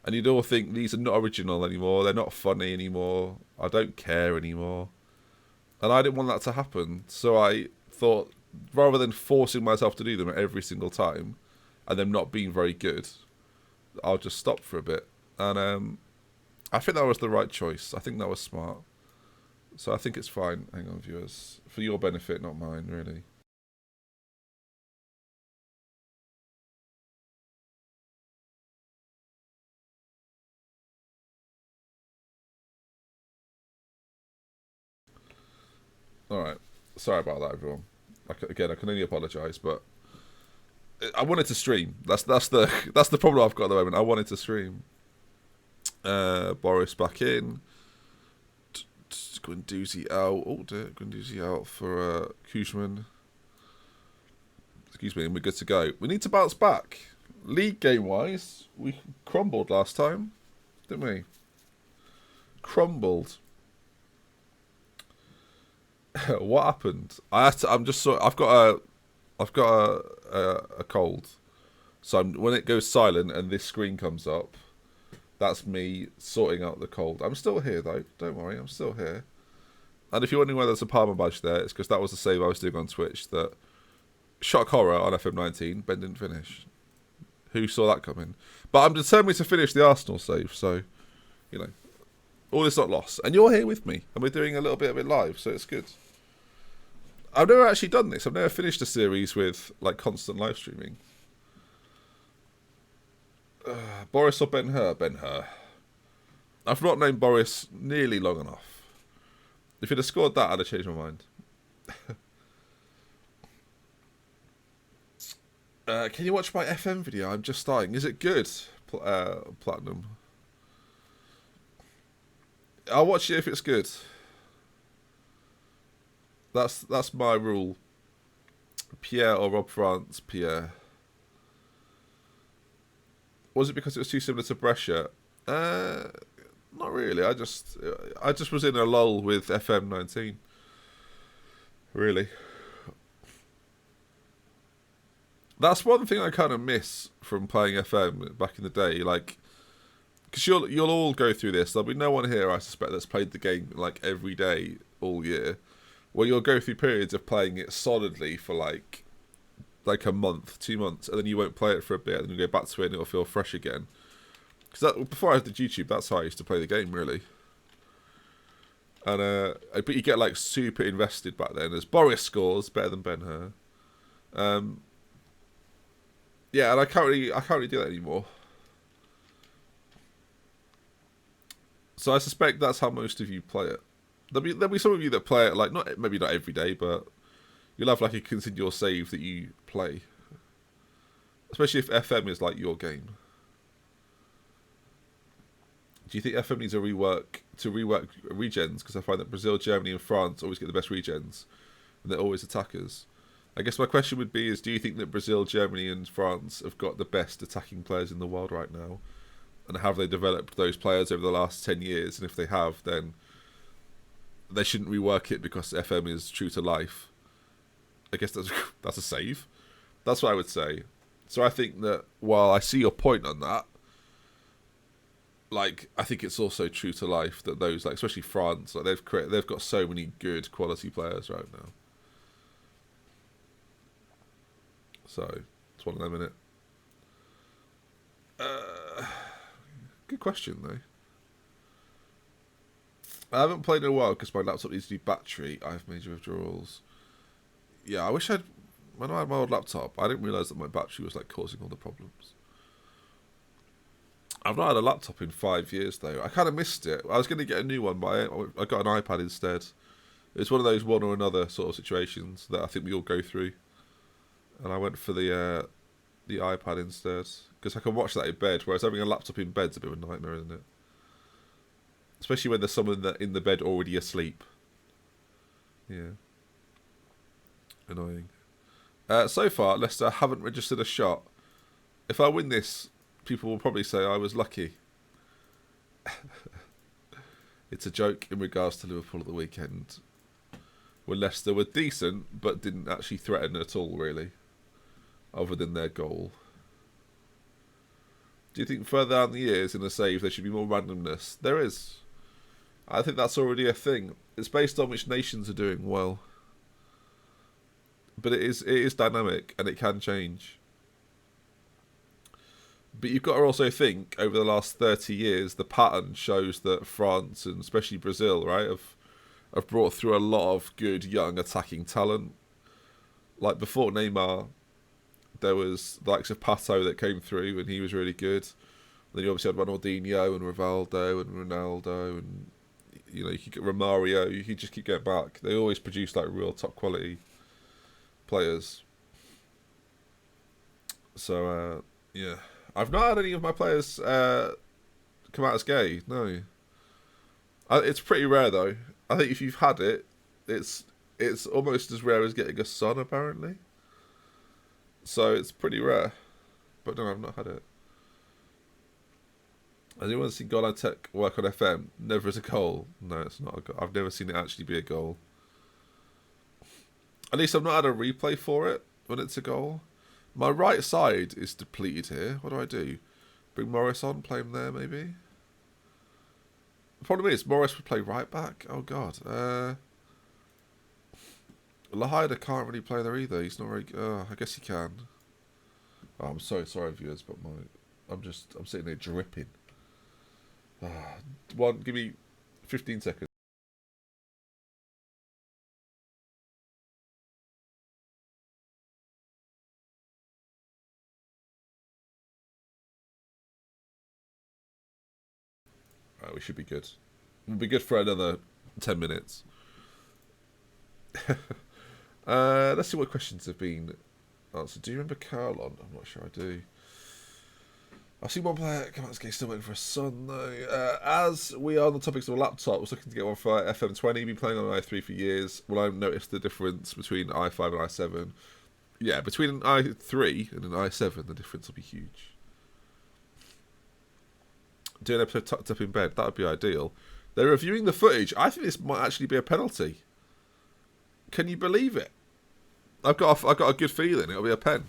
A: And you'd all think, these are not original anymore, they're not funny anymore, I don't care anymore. And I didn't want that to happen. So I thought, rather than forcing myself to do them every single time and them not being very good, I'll just stop for a bit. And I think that was the right choice. I think that was smart. So I think it's fine. Hang on, viewers. For your benefit, not mine, really. Alright. Sorry about that, everyone. Again, I can only apologise, but I wanted to stream. That's the problem I've got at the moment. I wanted to stream. Boris back in. Guendouzi out. Oh dear, Guendouzi out for Koeman. Excuse me, and we're good to go. We need to bounce back. League game wise, we crumbled last time, didn't we? Crumbled. What happened? I've got a cold. So when it goes silent and this screen comes up, that's me sorting out the cold. I'm still here though. Don't worry, I'm still here. And if you're wondering why there's a Parma badge there, it's because that was the save I was doing on Twitch. That shock horror on FM19. Ben didn't finish. Who saw that coming? But I'm determined to finish the Arsenal save. So, you know, all is not lost. And you're here with me, and we're doing a little bit of it live, so it's good. I've never actually done this. I've never finished a series with like constant live streaming. Boris or Ben Hur? Ben Hur. I've not known Boris nearly long enough. If he'd have scored that, I'd have changed my mind. Can you watch my FM video? I'm just starting. Is it good? Platinum. I'll watch it if it's good. That's my rule. Pierre or Rob France? Pierre. Was it because it was too similar to Brescia? Not really. I just was in a lull with FM19. Really. That's one thing I kind of miss from playing FM back in the day. Like, because you'll all go through this. There'll be no one here, I suspect, that's played the game like every day all year. Where you'll go through periods of playing it solidly for like a month, 2 months, and then you won't play it for a bit, and then you go back to it and it'll feel fresh again. Because before I did YouTube, that's how I used to play the game, really. And but you get like super invested back then. As Boris scores better than Ben Hur. Yeah, and I can't really do that anymore. So I suspect that's how most of you play it. There'll be some of you that play it like maybe not every day, but you'll have like a continual save that you play. Especially if FM is like your game. Do you think FM needs to rework regens? Because I find that Brazil, Germany and France always get the best regens. And they're always attackers. I guess my question would be do you think that Brazil, Germany and France have got the best attacking players in the world right now? And have they developed those players over the last 10 years? And if they have, then they shouldn't rework it because FM is true to life. I guess that's a save. That's what I would say. So I think that while I see your point on that, like I think it's also true to life that those like especially France, like they've got so many good quality players right now. So it's one of them, innit? Good question though. I haven't played in a while because my laptop needs new battery. I have major withdrawals. Yeah, I wish when I had my old laptop, I didn't realise that my battery was like causing all the problems. I've not had a laptop in 5 years though. I kind of missed it. I was going to get a new one, but I got an iPad instead. It's one of those one or another sort of situations that I think we all go through. And I went for the iPad instead because I can watch that in bed. Whereas having a laptop in bed's a bit of a nightmare, isn't it? Especially when there's someone in the bed already asleep. Yeah. Annoying. So far, Leicester haven't registered a shot. If I win this, people will probably say I was lucky. It's a joke in regards to Liverpool at the weekend. When Leicester were decent, but didn't actually threaten at all, really. Other than their goal. Do you think further down the years in a save there should be more randomness? There is. I think that's already a thing. It's based on which nations are doing well. But it is dynamic and it can change. But you've got to also think, over the last 30 years, the pattern shows that France and especially Brazil, right, have brought through a lot of good young attacking talent. Like before Neymar, there was the likes of Pato that came through and he was really good. Then you obviously had Ronaldinho and Rivaldo and Ronaldo and, you know, you could get Romario, you could just keep going back. They always produce like real top quality players. So, yeah. I've not had any of my players come out as gay, no. It's pretty rare though. I think if you've had it, it's almost as rare as getting a son apparently. So it's pretty rare. But no, I've not had it. Has anyone seen Goal Tech work on FM? Never as a goal. No, it's not a goal. I've never seen it actually be a goal. At least I've not had a replay for it when it's a goal. My right side is depleted here. What do I do? Bring Morris on, play him there maybe? The problem is, Morris would play right back. Oh god. Lahida can't really play there either. He's not very... I guess he can. Oh, I'm so sorry viewers, but I'm sitting there dripping. Give me 15 seconds. Right, we should be good. We'll be good for another 10 minutes. Let's see what questions have been answered. Do you remember Carlon? I'm not sure I do. I've seen one player come out as gay, still waiting for a son though. As we are on the topics of a laptop, I was looking to get one for FM20. Been playing on an i3 for years. Will I notice the difference between i5 and i7? Yeah, between an i3 and an i7, the difference will be huge. Do an episode tucked up in bed. That would be ideal. They're reviewing the footage. I think this might actually be a penalty. Can you believe it? I've got a good feeling it'll be a pen.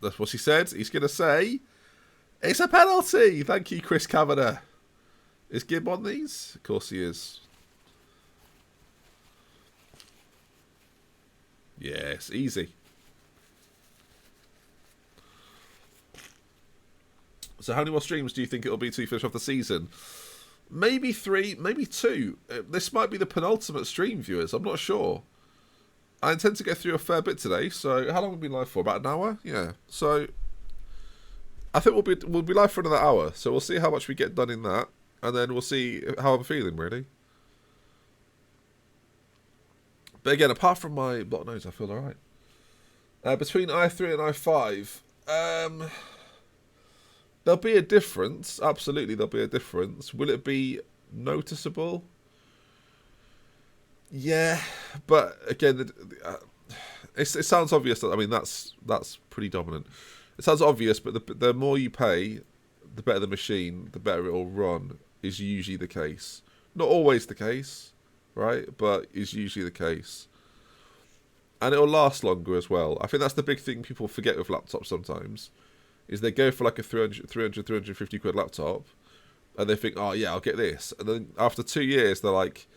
A: That's what he said. He's going to say, it's a penalty. Thank you, Chris Kavanagh. Is Gibb on these? Of course he is. Yes, easy. So how many more streams do you think it'll be to finish off the season? Maybe 3, maybe 2. This might be the penultimate stream, viewers. I'm not sure. I intend to get through a fair bit today. So how long have we been live for? About an hour? Yeah. So I think we'll be live for another hour. So we'll see how much we get done in that, and then we'll see how I'm feeling really. But again, apart from my blocked nose, I feel alright. Between i3 and i5, there'll be a difference. Absolutely, there'll be a difference. Will it be noticeable? Yeah, but again, it sounds obvious. That, I mean, that's pretty dominant. It sounds obvious, but the more you pay, the better the machine, the better it will run, is usually the case. Not always the case, right? But is usually the case. And it'll last longer as well. I think that's the big thing people forget with laptops sometimes, is they go for like a 350 quid laptop, and they think, oh yeah, I'll get this. And then after 2 years, they're like,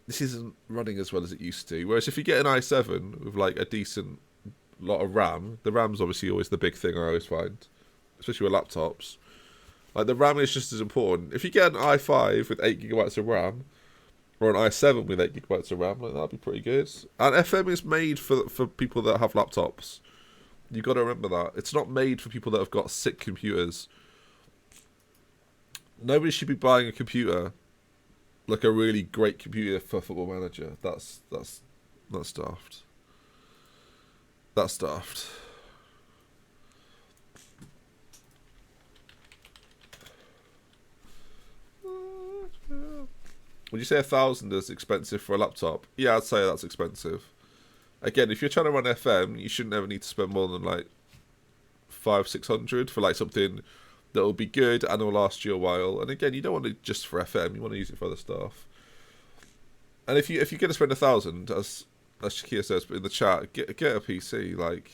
A: this isn't running as well as it used to. Whereas if you get an i7 with like a decent lot of RAM, the RAM's obviously always the big thing I always find, especially with laptops. Like the RAM is just as important. If you get an i5 with 8 gigabytes of RAM, or an i7 with 8 gigabytes of RAM, like that'd be pretty good. And FM is made for people that have laptops. You've got to remember that. It's not made for people that have got sick computers. Nobody should be buying a computer, like a really great computer for Football Manager. That's daft. That's daft. Would you say 1,000 is expensive for a laptop? Yeah, I'd say that's expensive. Again, if you're trying to run FM, you shouldn't ever need to spend more than like 500-600 for like something that will be good and will last you a while. And again, you don't want it just for FM. You want to use it for other stuff. And if you're going to spend 1,000, as Shakia says in the chat, get a PC. Like,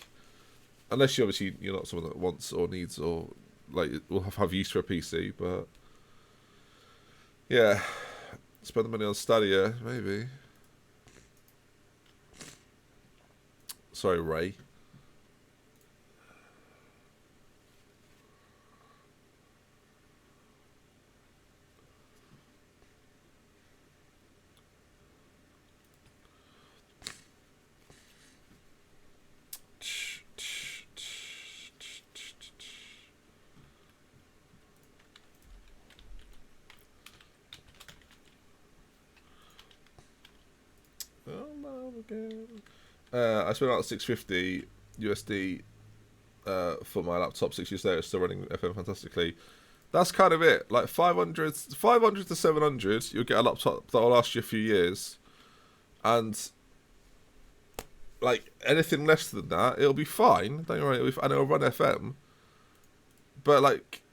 A: unless you're not someone that wants or needs or like we'll have use for a PC, but yeah, spend the money on Stadia maybe. Sorry, Ray. I spent about $650 USD for my laptop 6 years later, still running FM fantastically. That's kind of it. Like 500 to 700, you'll get a laptop that will last you a few years, and like anything less than that, it'll be fine. Don't worry, and it'll run FM. But like,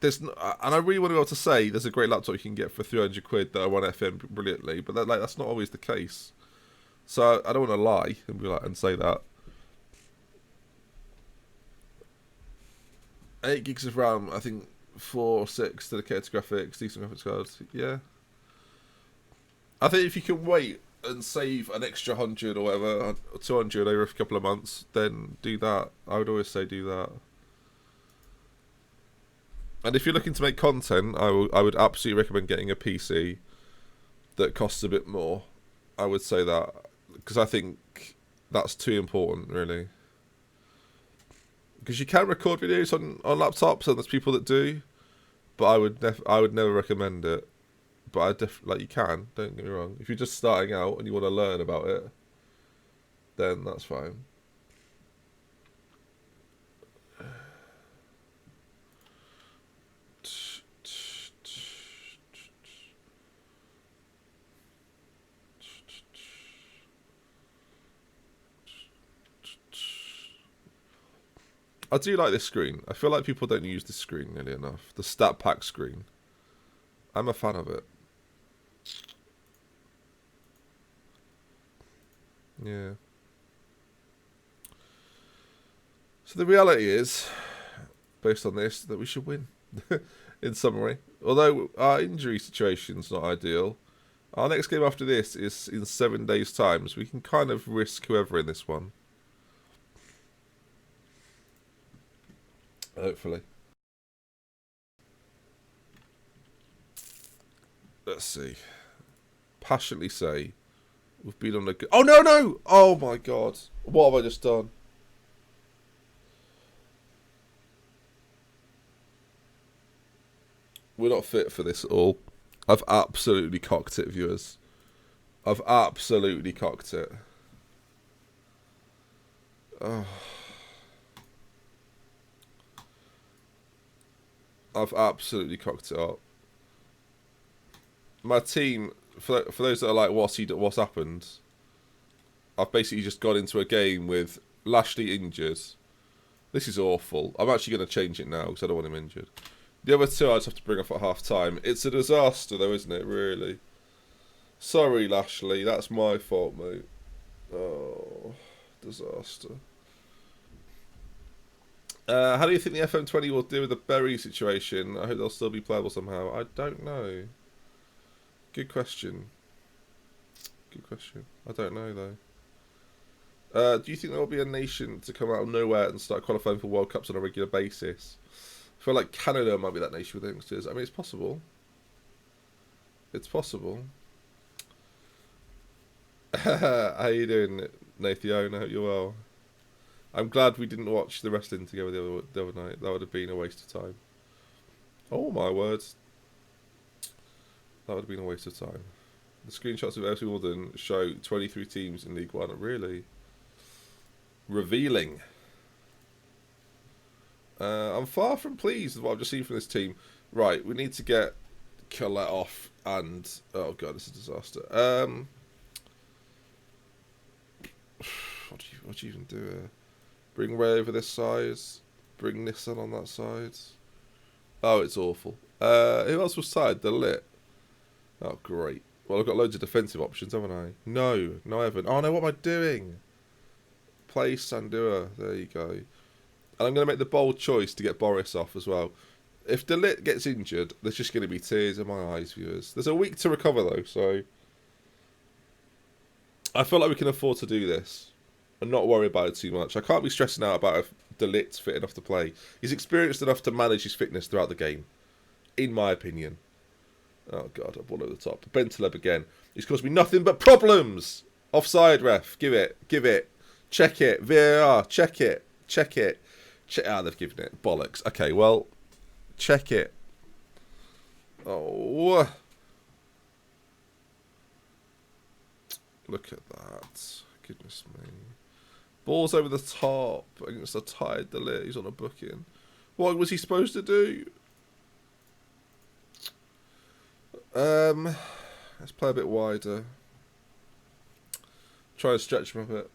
A: there's and I really want to be able to say there's a great laptop you can get for 300 quid that'll run FM brilliantly, but that's not always the case. So I don't want to lie and be like and say that. 8 gigs of RAM, I think 4 or 6 dedicated to graphics, decent graphics cards. Yeah. I think if you can wait and save an extra 100 or whatever, 200 over a couple of months, then do that. I would always say do that. And if you're looking to make content, I would absolutely recommend getting a PC that costs a bit more. I would say that, because I think that's too important, really. Because you can record videos on laptops, and there's people that do, but I would never recommend it. But like you can, don't get me wrong. If you're just starting out and you want to learn about it, then that's fine. I do like this screen. I feel like people don't use this screen nearly enough. The stat pack screen. I'm a fan of it. Yeah. So the reality is, based on this, that we should win. In summary. Although our injury situation's not ideal. Our next game after this is in 7 days' time, so we can kind of risk whoever in this one. Hopefully. Let's see. Passionately say we've been on a good... Oh, no! Oh, my God. What have I just done? We're not fit for this at all. I've absolutely cocked it, viewers. I've absolutely cocked it. Oh. I've absolutely cocked it up. My team, for those that are like, what's happened? I've basically just got into a game with Lashley injured. This is awful. I'm actually going to change it now because I don't want him injured. The other two I just have to bring off at half time. It's a disaster though, isn't it, really? Sorry, Lashley. That's my fault, mate. Oh, disaster. How do you think the FM20 will deal with the Berry situation? I hope they'll still be playable somehow. I don't know. Good question. Good question. I don't know, though. Do you think there will be a nation to come out of nowhere and start qualifying for World Cups on a regular basis? I feel like Canada might be that nation with youngsters. I mean, it's possible. It's possible. How you doing, Nathan? I hope you're well. I'm glad we didn't watch the wrestling together the other night. That would have been a waste of time. Oh, my words. That would have been a waste of time. The screenshots of FC Wimbledon show 23 teams in League One. Really? Revealing. I'm far from pleased with what I've just seen from this team. Right, we need to get Colette off and... Oh, God, this is a disaster. What do you even do here? Bring Ray over this side. Bring Nissan on that side. Oh, it's awful. Who else was side? The Lit. Oh, great. Well, I've got loads of defensive options, haven't I? No, I haven't. Oh, no, what am I doing? Play Sandua. There you go. And I'm going to make the bold choice to get Boris off as well. If De Ligt gets injured, there's just going to be tears in my eyes, viewers. There's a week to recover, though, so I feel like we can afford to do this and not worry about it too much. I can't be stressing out about if De Ligt's fit enough to play. He's experienced enough to manage his fitness throughout the game, in my opinion. Oh, God, I'm all over the top. Bentaleb again. He's caused me nothing but problems. Offside, ref. Give it. Give it. Check it. VAR. Check it. Check it. They've given it. Bollocks. Okay, well, check it. Oh. Look at that. Goodness me. Ball's over the top against a tired De Ligt. He's on a booking. What was he supposed to do? Let's play a bit wider. Try and stretch him a bit.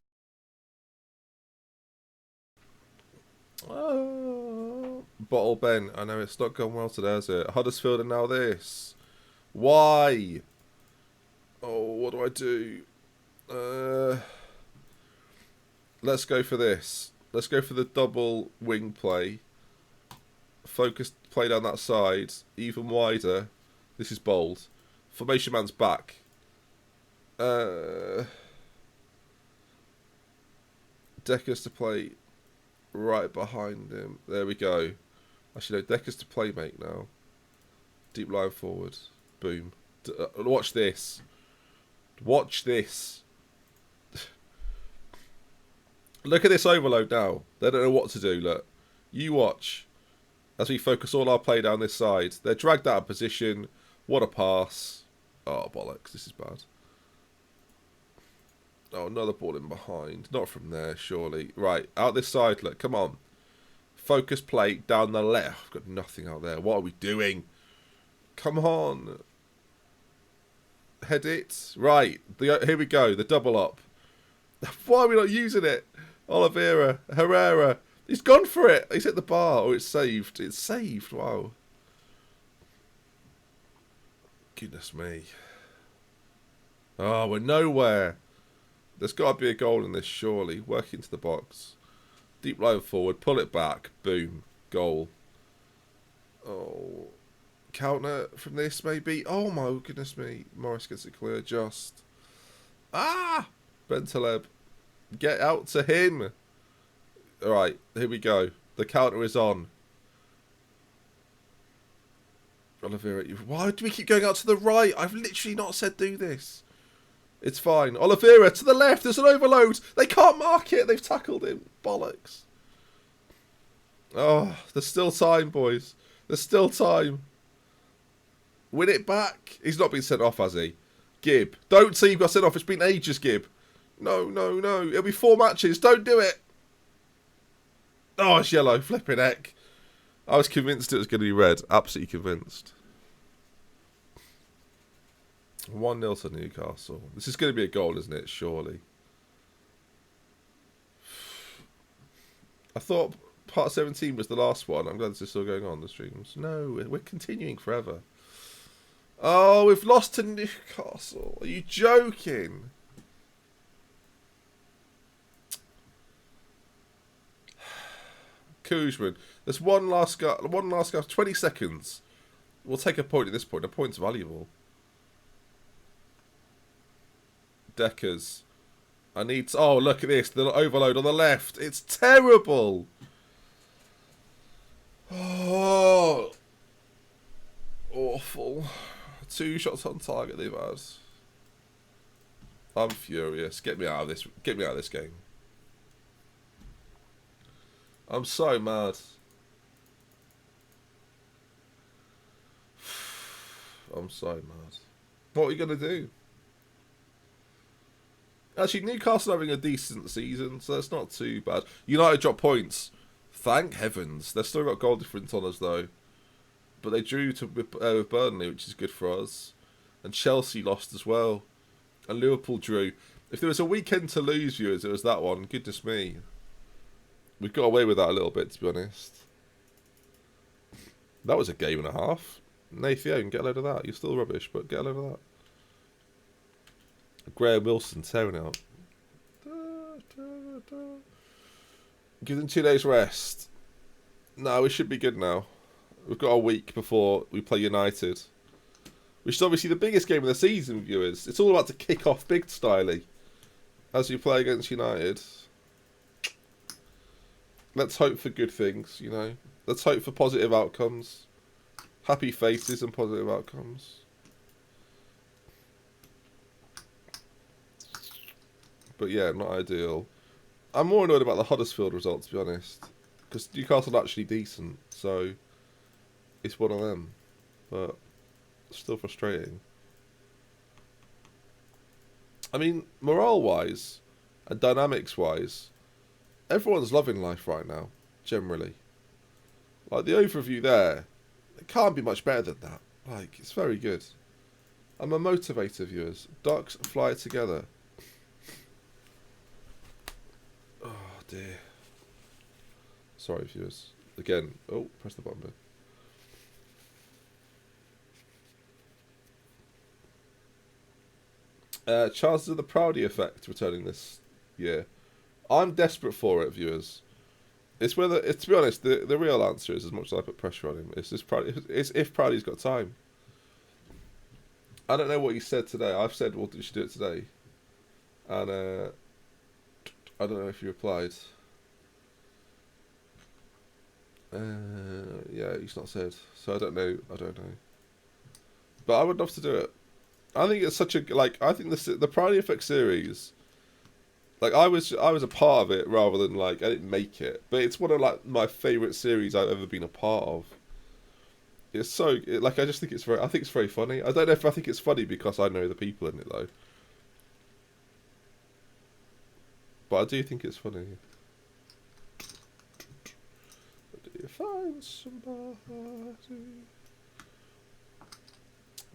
A: Oh, Bottle Ben. I know it's not gone well today, has it? Huddersfield and now this. Why? Oh, what do I do? Let's go for this. Let's go for the double wing play. Focus play down that side. Even wider. This is bold. Formation man's back. Decker's to play right behind him. There we go. Actually, no, Decker's to play, mate, now. Deep line forward. Boom. Watch this. Watch this. Look at this overload now. They don't know what to do, look. You watch. As we focus all our play down this side. They're dragged out of position. What a pass. Oh, bollocks. This is bad. Oh, another ball in behind. Not from there, surely. Right, out this side, look. Come on. Focus play down the left. Got nothing out there. What are we doing? Come on. Head it. Right. Here we go. The double up. Why are we not using it? Oliveira. Herrera. He's gone for it. He's hit the bar. Oh, it's saved. It's saved. Wow. Goodness me. Oh, we're nowhere. There's got to be a goal in this, surely. Work into the box. Deep line forward. Pull it back. Boom. Goal. Oh. Counter from this, maybe. Oh, my goodness me. Morris gets it clear. Just. Ah! Bentaleb. Get out to him. Alright, here we go. The counter is on. Oliveira. Why do we keep going out to the right? I've literally not said do this. It's fine. Oliveira to the left. There's an overload. They can't mark it. They've tackled him. Bollocks. Oh, there's still time, boys. There's still time. Win it back. He's not been sent off, has he? Gibb. Don't say you've got sent off. It's been ages, Gibb. No, no, no. It'll be 4 matches. Don't do it. Oh, it's yellow. Flipping heck. I was convinced it was going to be red. Absolutely convinced. 1-0 to Newcastle. This is going to be a goal, isn't it? Surely. I thought part 17 was the last one. I'm glad this is still going on, the streams. No, we're continuing forever. Oh, we've lost to Newcastle. Are you joking? Koosman. There's one last guy. 20 seconds. We'll take a point at this point. A point's valuable. Deckers. I need to... Oh, look at this. The overload on the left. It's terrible. Oh. Awful. 2 shots on target they've had. I'm furious. Get me out of this. Get me out of this game. I'm so mad. I'm so mad. What are we going to do? Actually, Newcastle are having a decent season, so that's not too bad. United dropped points. Thank heavens. They've still got goal difference on us, though. But they drew with Burnley, which is good for us. And Chelsea lost as well. And Liverpool drew. If there was a weekend to lose, viewers, it was that one. Goodness me. We got away with that a little bit, to be honest. That was a game and a half. Nathan, get a load of that. You're still rubbish, but get a load of that. Graham Wilson tearing out. Give them 2 days rest. No, we should be good now. We've got a week before we play United, which is obviously the biggest game of the season, viewers. It's all about to kick off big styly as we play against United. Let's hope for good things, you know. Let's hope for positive outcomes. Happy faces and positive outcomes. But yeah, not ideal. I'm more annoyed about the Huddersfield result, to be honest. Because Newcastle are actually decent, so it's one of them. But still frustrating. I mean, morale-wise and dynamics-wise, everyone's loving life right now, generally. Like, the overview there, it can't be much better than that. Like, it's very good. I'm a motivator, viewers. Ducks fly together. Oh, dear. Sorry, viewers. Again. Oh, press the button. Chances of the Proudy effect returning this year. I'm desperate for it, viewers. It's whether, to be honest, the real answer is, as much as I put pressure on him, it's if Proudy's got time. I don't know what he said today. I've said, well, you should do it today. And I don't know if he replied. Yeah, he's not said. So I don't know. But I would love to do it. I think it's such a, like, I think the Proudy Effect series, like, I was a part of it rather than, like, I didn't make it, but it's one of, like, my favourite series I've ever been a part of. It's so, like, I just think I think it's very funny. I don't know if I think it's funny because I know the people in it, though. But I do think it's funny. Do you find somebody?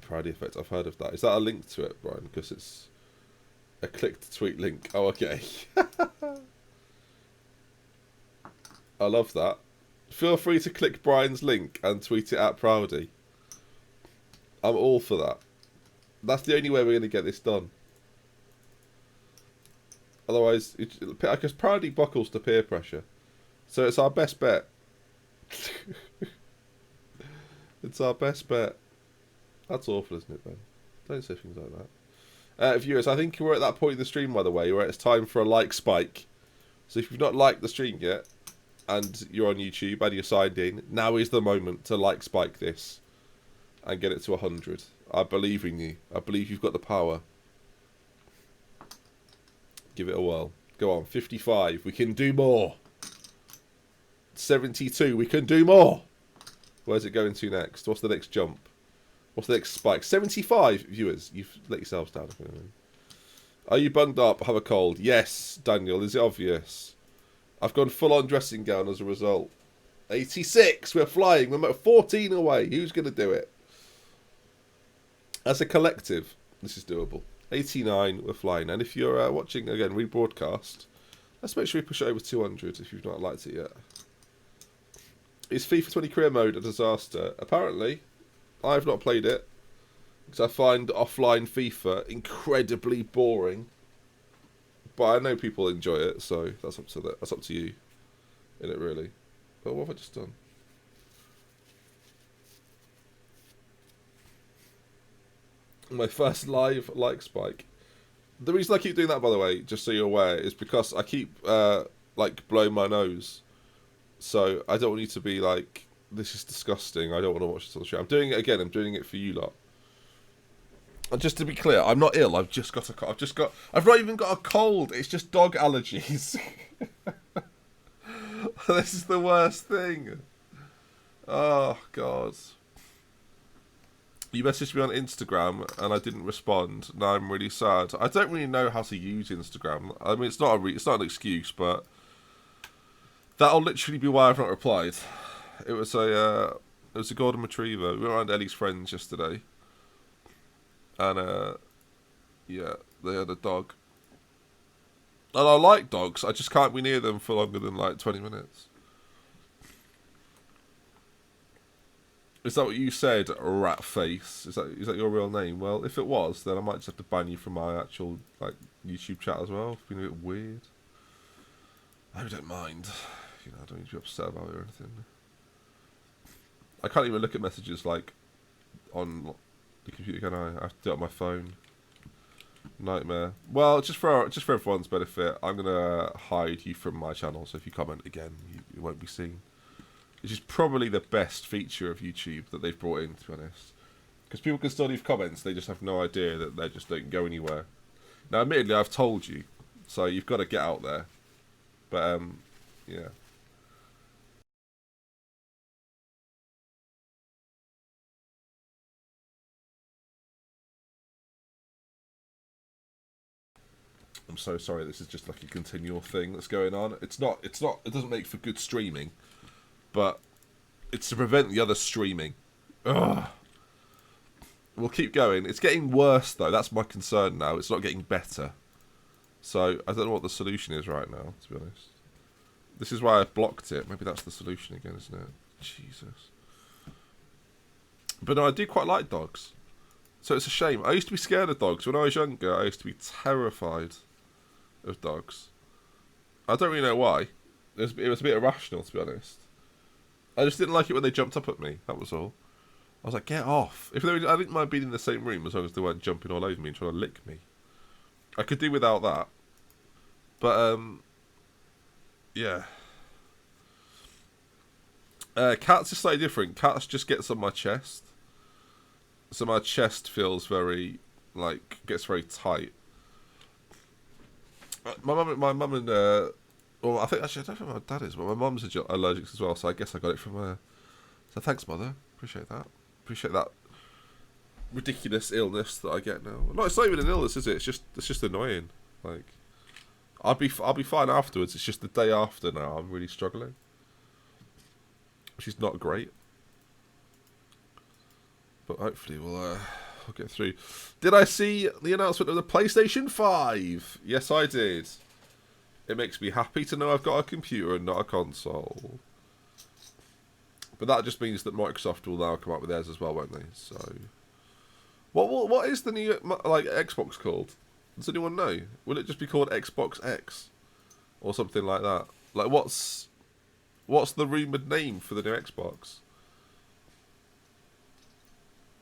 A: Proudy Effect, I've heard of that. Is that a link to it, Brian? Because it's a click-to-tweet link. Oh, okay. I love that. Feel free to click Brian's link and tweet it at Proudy. I'm all for that. That's the only way we're going to get this done. Otherwise, because Proudy buckles to peer pressure. So it's our best bet. It's our best bet. That's awful, isn't it, Ben? Don't say things like that. Viewers, I think we're at that point in the stream, by the way, where it's time for a like spike. So if you've not liked the stream yet, and you're on YouTube and you're signed in, now is the moment to like spike this and get it to 100. I believe in you. I believe you've got the power. Give it a whirl. Go on, 55. We can do more. 72. We can do more. Where's it going to next? What's the next jump? What's the next spike? 75, viewers. You've let yourselves down. Are you bunged up? Have a cold? Yes, Daniel. Is it obvious? I've gone full-on dressing gown as a result. 86. We're flying. We're 14 away. Who's going to do it? As a collective, this is doable. 89. We're flying. And if you're watching, again, rebroadcast, let's make sure we push it over 200 if you've not liked it yet. Is FIFA 20 career mode a disaster? Apparently. I've not played it because I find offline FIFA incredibly boring. But I know people enjoy it, so that's up to that's up to you, isn't it? Really. But what have I just done? My first live like spike. The reason I keep doing that, by the way, just so you're aware, is because I keep like blowing my nose. So I don't want you to be like, this is disgusting. I don't want to watch this on the show. I'm doing it again. I'm doing it for you lot. And just to be clear, I'm not ill. I've not even got a cold. It's just dog allergies. This is the worst thing. Oh, God. You messaged me on Instagram and I didn't respond. Now I'm really sad. I don't really know how to use Instagram. I mean, it's not an excuse, but that'll literally be why I've not replied. It was a golden retriever. We went around Ellie's friends yesterday, and yeah, they had a dog. And I like dogs. I just can't be near them for longer than like 20 minutes. Is that what you said, rat face? Is that your real name? Well, if it was, then I might just have to ban you from my actual like YouTube chat as well. It's been a bit weird. I don't mind. You know, I don't need to be upset about it or anything. I can't even look at messages like on the computer, can I? I have to do it on my phone. Nightmare. Well, just for everyone's benefit, I'm gonna hide you from my channel. So if you comment again, you won't be seen. Which is probably the best feature of YouTube that they've brought in, to be honest. Because people can still leave comments, they just have no idea that they just don't go anywhere. Now, admittedly, I've told you, so you've got to get out there. But yeah. I'm so sorry. This is just like a continual thing that's going on. It's not. It doesn't make for good streaming, but it's to prevent the other streaming. Ugh. We'll keep going. It's getting worse though. That's my concern now. It's not getting better. So I don't know what the solution is right now, to be honest. This is why I've blocked it. Maybe that's the solution again, isn't it? Jesus. But no, I do quite like dogs. So it's a shame. I used to be scared of dogs. When I was younger, I used to be terrified of dogs. I don't really know why. It was a bit irrational, to be honest. I just didn't like it when they jumped up at me. That was all. I was like, get off. I didn't mind being in the same room as long as they weren't jumping all over me and trying to lick me. I could do without that. But, yeah. Cats is slightly different. Cats just gets on my chest. So my chest feels very, like, gets very tight. My mum and, well, I think, actually, I don't know what my dad is, but my mum's allergic as well, so I guess I got it from her. So thanks, Mother. Appreciate that. Appreciate that ridiculous illness that I get now. No, it's not even an illness, is it? It's just annoying. Like, I'll be fine afterwards. It's just the day after now I'm really struggling, which is not great. But hopefully we'll get through. Did I see the announcement of the PlayStation 5? Yes, I did. It makes me happy to know I've got a computer and not a console. But that just means that Microsoft will now come up with theirs as well, won't they? So, what is the new like Xbox called? Does anyone know? Will it just be called Xbox X or something like that? Like, what's the rumored name for the new Xbox?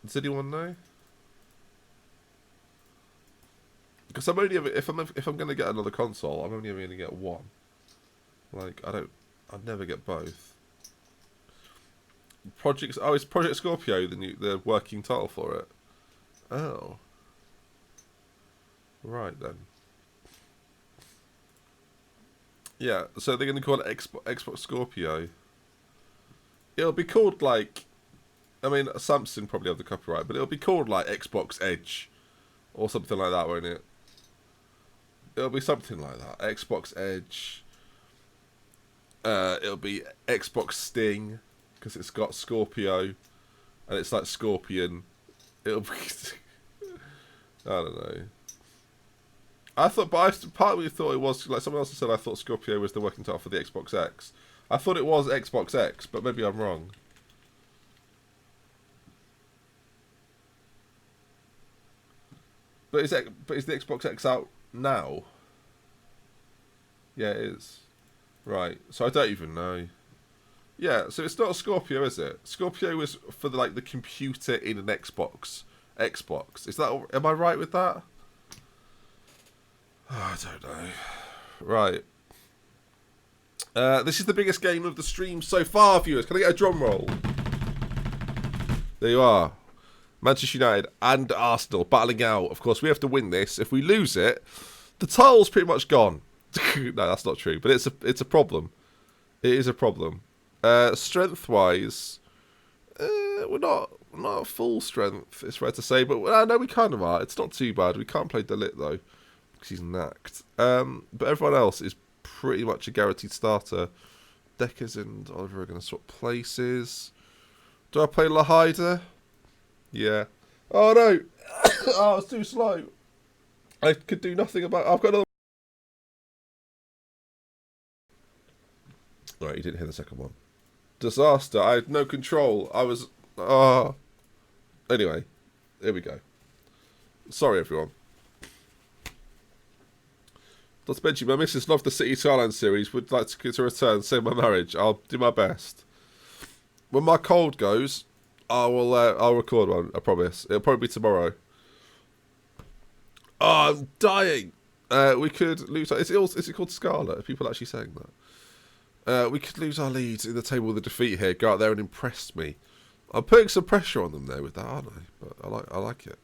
A: Does anyone know? Because I'm only if I'm going to get another console, I'm only going to get one. Like, I'd never get both. Is Project Scorpio the working title for it? Oh. Right then. Yeah, so they're going to call it Xbox Scorpio. It'll be called like, I mean, Samsung probably have the copyright, but it'll be called like Xbox Edge or something like that, won't it? It'll be something like that. Xbox Edge. It'll be Xbox Sting because it's got Scorpio and it's like Scorpion. It'll be. I don't know. Part of me thought it was like someone else said. I thought Scorpio was the working title for the Xbox X. I thought it was Xbox X, but maybe I'm wrong. But is the Xbox X out now? Yeah, it is. Right. So I don't even know. Yeah. So it's not a Scorpio, is it? Scorpio was for the computer in an Xbox. Is that? Am I right with that? Oh, I don't know. Right. This is the biggest game of the stream so far, viewers. Can I get a drum roll? There you are. Manchester United and Arsenal battling out. Of course, we have to win this. If we lose it, the title's pretty much gone. No, that's not true, but it's a problem. It is a problem. Strength-wise, we're not full strength. It's fair to say, but no, we kind of are. It's not too bad. We can't play Delit though because he's knacked. But everyone else is pretty much a guaranteed starter. Deckers and Oliver are going to swap places. Do I play Lahida? Yeah. Oh no! Oh, it's too slow. I could do nothing about. I've got another. Right, you didn't hear the second one. Disaster. I had no control. I was. Anyway, here we go. Sorry, everyone. Not to mention, my missus loved the City Thailand series. Would like to return, save my marriage. I'll do my best. When my cold goes, I'll record one. I promise. It'll probably be tomorrow. Oh, I'm dying. We could lose. Is it called Scarlet? Are people actually saying that? We could lose our lead in the table with a defeat here. Go out there and impress me. I'm putting some pressure on them there with that, aren't I? But I like it.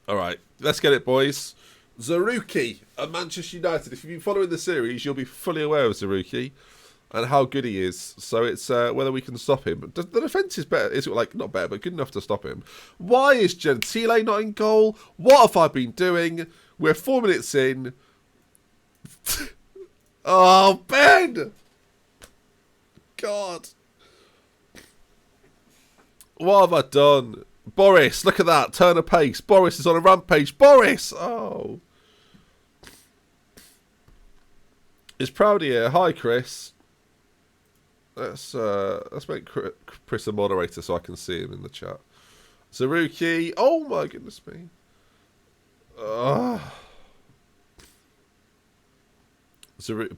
A: All right, let's get it, boys. Zaruki at Manchester United. If you've been following the series, you'll be fully aware of Zaruki and how good he is. So it's whether we can stop him. The defence is better. Is like not better, but good enough to stop him. Why is Gentile not in goal? What have I been doing? We're 4 minutes in. Oh, Ben! God. What have I done? Boris, look at that. Turn of pace. Boris is on a rampage. Boris! Oh. Is Proudy here? Hi, Chris. Let's make Chris a moderator so I can see him in the chat. Zaruki. Oh, my goodness me.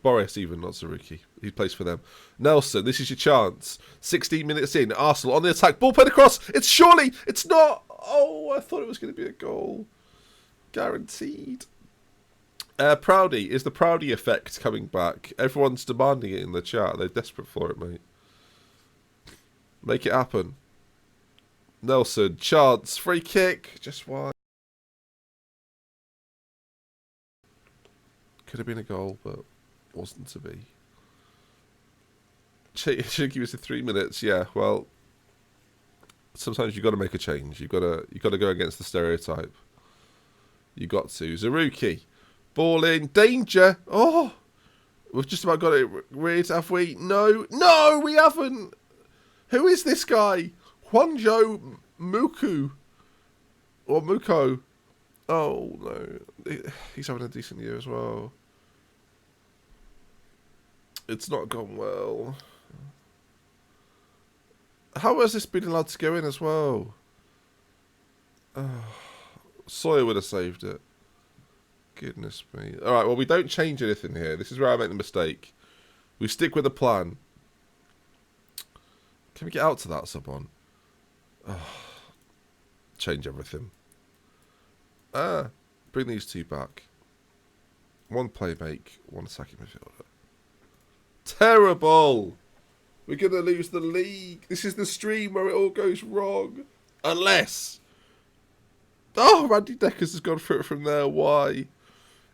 A: Boris even, not Zaruki. He plays for them. Nelson, this is your chance. 16 minutes in. Arsenal on the attack. Ball played across. It's surely. It's not. Oh, I thought it was going to be a goal. Guaranteed. Proudy. Is the Proudy effect coming back? Everyone's demanding it in the chat. They're desperate for it, mate. Make it happen. Nelson. Chance. Free kick. Just wide. Could have been a goal, but wasn't to be. Should give us 3 minutes. Yeah, well, sometimes you've got to make a change. You've got to go against the stereotype. You got to. Zaruki, ball in, danger. Oh, we've just about got it rid, have we? No, we haven't. Who is this guy? Juanjo Muku or Muko? Oh no, he's having a decent year as well. It's not gone well. How has this been allowed to go in as well? Sawyer would have saved it. Goodness me. Alright, well, we don't change anything here. This is where I make the mistake. We stick with the plan. Can we get out to that, someone? Change everything. Bring these two back. One playmake, one attacking midfielder. Terrible! We're going to lose the league. This is the stream where it all goes wrong. Unless... Oh, Randy Deckers has gone through it from there. Why?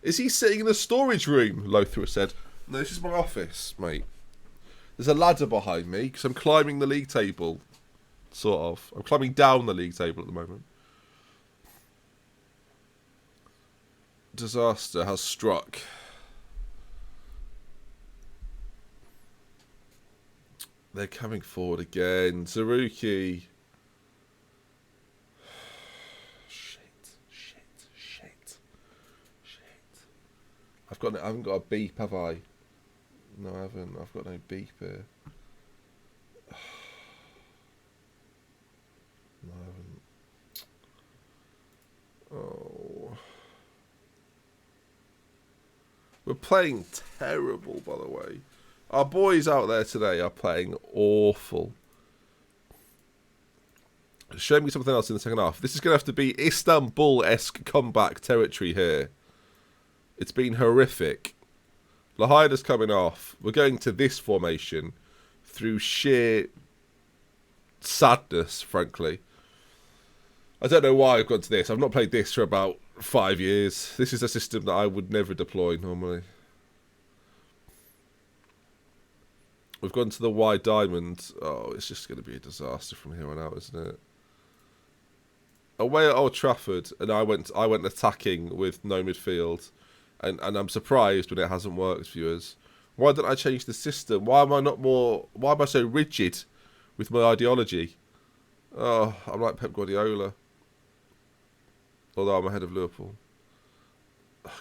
A: Is he sitting in a storage room? Lothar said. No, this is my office, mate. There's a ladder behind me because I'm climbing the league table. Sort of. I'm climbing down the league table at the moment. Disaster has struck. They're coming forward again. Zaruki. Shit. I haven't got a beep, have I? No, I haven't. I've got no beep here. No, I haven't. Oh. We're playing terrible, by the way. Our boys out there today are playing awful. Show me something else in the second half. This is going to have to be Istanbul-esque comeback territory here. It's been horrific. Lahida's coming off. We're going to this formation through sheer sadness, frankly. I don't know why I've gone to this. I've not played this for about 5 years. This is a system that I would never deploy normally. We've gone to the wide diamond. Oh, it's just going to be a disaster from here on out, isn't it? Away at Old Trafford, and I went attacking with no midfield, and I'm surprised when it hasn't worked, viewers. Why didn't I change the system? Why am I so rigid with my ideology? Oh, I'm like Pep Guardiola. Although I'm ahead of Liverpool.